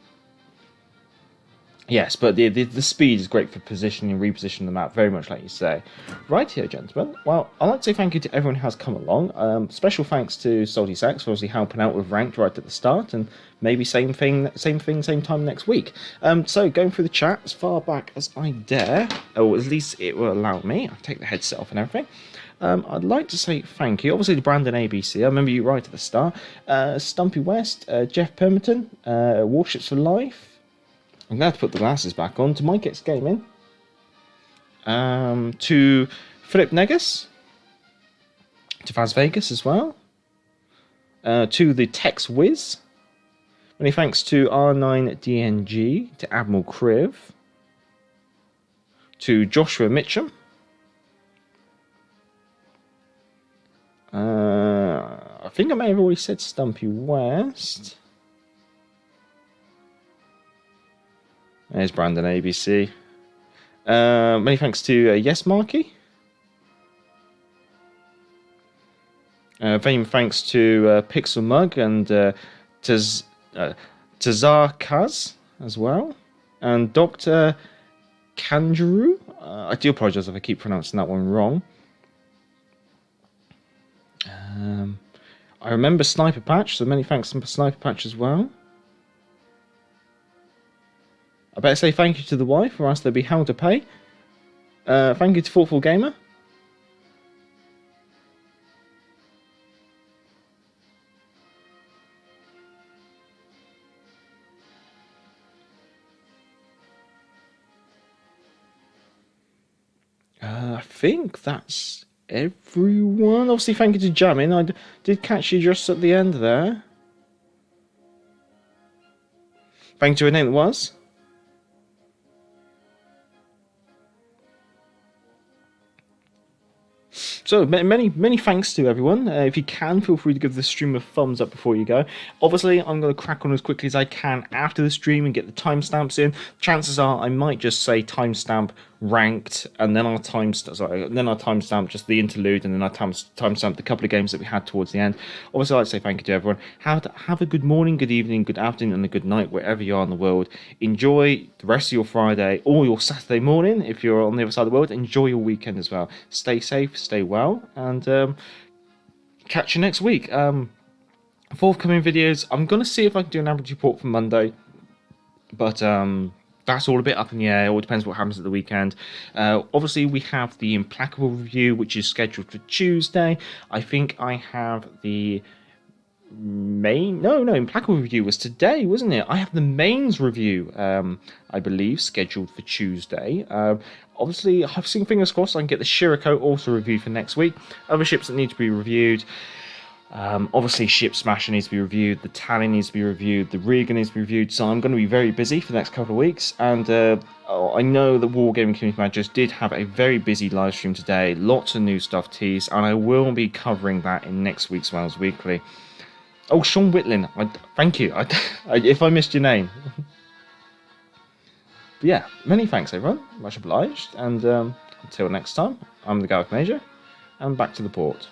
Yes, but the speed is great for positioning and repositioning the map, very much like you say. Right here, gentlemen. Well, I'd like to say thank you to everyone who has come along. Special thanks to Salty Sax for obviously helping out with ranked right at the start, and maybe same time next week. So going through the chat as far back as I dare, or at least it will allow me. I'll take the headset off and everything. I'd like to say thank you, obviously, to Brandon ABC. I remember you right at the start. Stumpy West, Jeff Pemberton, Warships for Life. I'm going to put the glasses back on. To Mike X Gaming. To Philip Negus. To Vaz Vegas as well. To the Tex Wiz. Many thanks to R9DNG. To Admiral Kriv. To Joshua Mitchum. I think I may have already said Stumpy West. There's Brandon ABC. Many thanks to Yes Marky. Many thanks to Pixel Mug and Tazar Kaz as well. And Dr. Kanjuru. I do apologise if I keep pronouncing that one wrong. I remember Sniper Patch, so many thanks to Sniper Patch as well. I better say thank you to the wife, or else there'll be hell to pay. Thank you to Thoughtful Gamer. I think that's everyone. Obviously, thank you to Jamin. I did catch you just at the end there. Thank you to a name that was. So, many thanks to everyone. If you can, feel free to give the stream a thumbs up before you go. Obviously, I'm going to crack on as quickly as I can after the stream and get the timestamps in. Chances are I might just say timestamp ranked, and then I'll timestamp just the interlude, and then I'll timestamp the couple of games that we had towards the end. Obviously, I'd like to say thank you to everyone. Have a good morning, good evening, good afternoon, and a good night wherever you are in the world. Enjoy the rest of your Friday or your Saturday morning if you're on the other side of the world. Enjoy your weekend as well. Stay safe, stay well, and catch you next week. Forthcoming videos, I'm going to see if I can do an Admiralty report for Monday, but that's all a bit up in the air. It all depends what happens at the weekend. Obviously, we have the Implacable review, which is scheduled for Tuesday. I think I have the Implacable review was today, wasn't it? I have the mains review, I believe, scheduled for Tuesday. Obviously, I've seen, fingers crossed, I can get the Shirako also reviewed for next week. Other ships that need to be reviewed. Obviously, Ship Smasher needs to be reviewed, the Tally needs to be reviewed, the Regan needs to be reviewed, so I'm going to be very busy for the next couple of weeks, and I know that Wargaming Community Managers did have a very busy live stream today, lots of new stuff teased, and I will be covering that in next week's Wales Weekly. Oh, Sean Whitlin, thank you, if I missed your name. But yeah, many thanks everyone, much obliged, and until next time, I'm the Gareth Major, and back to the port.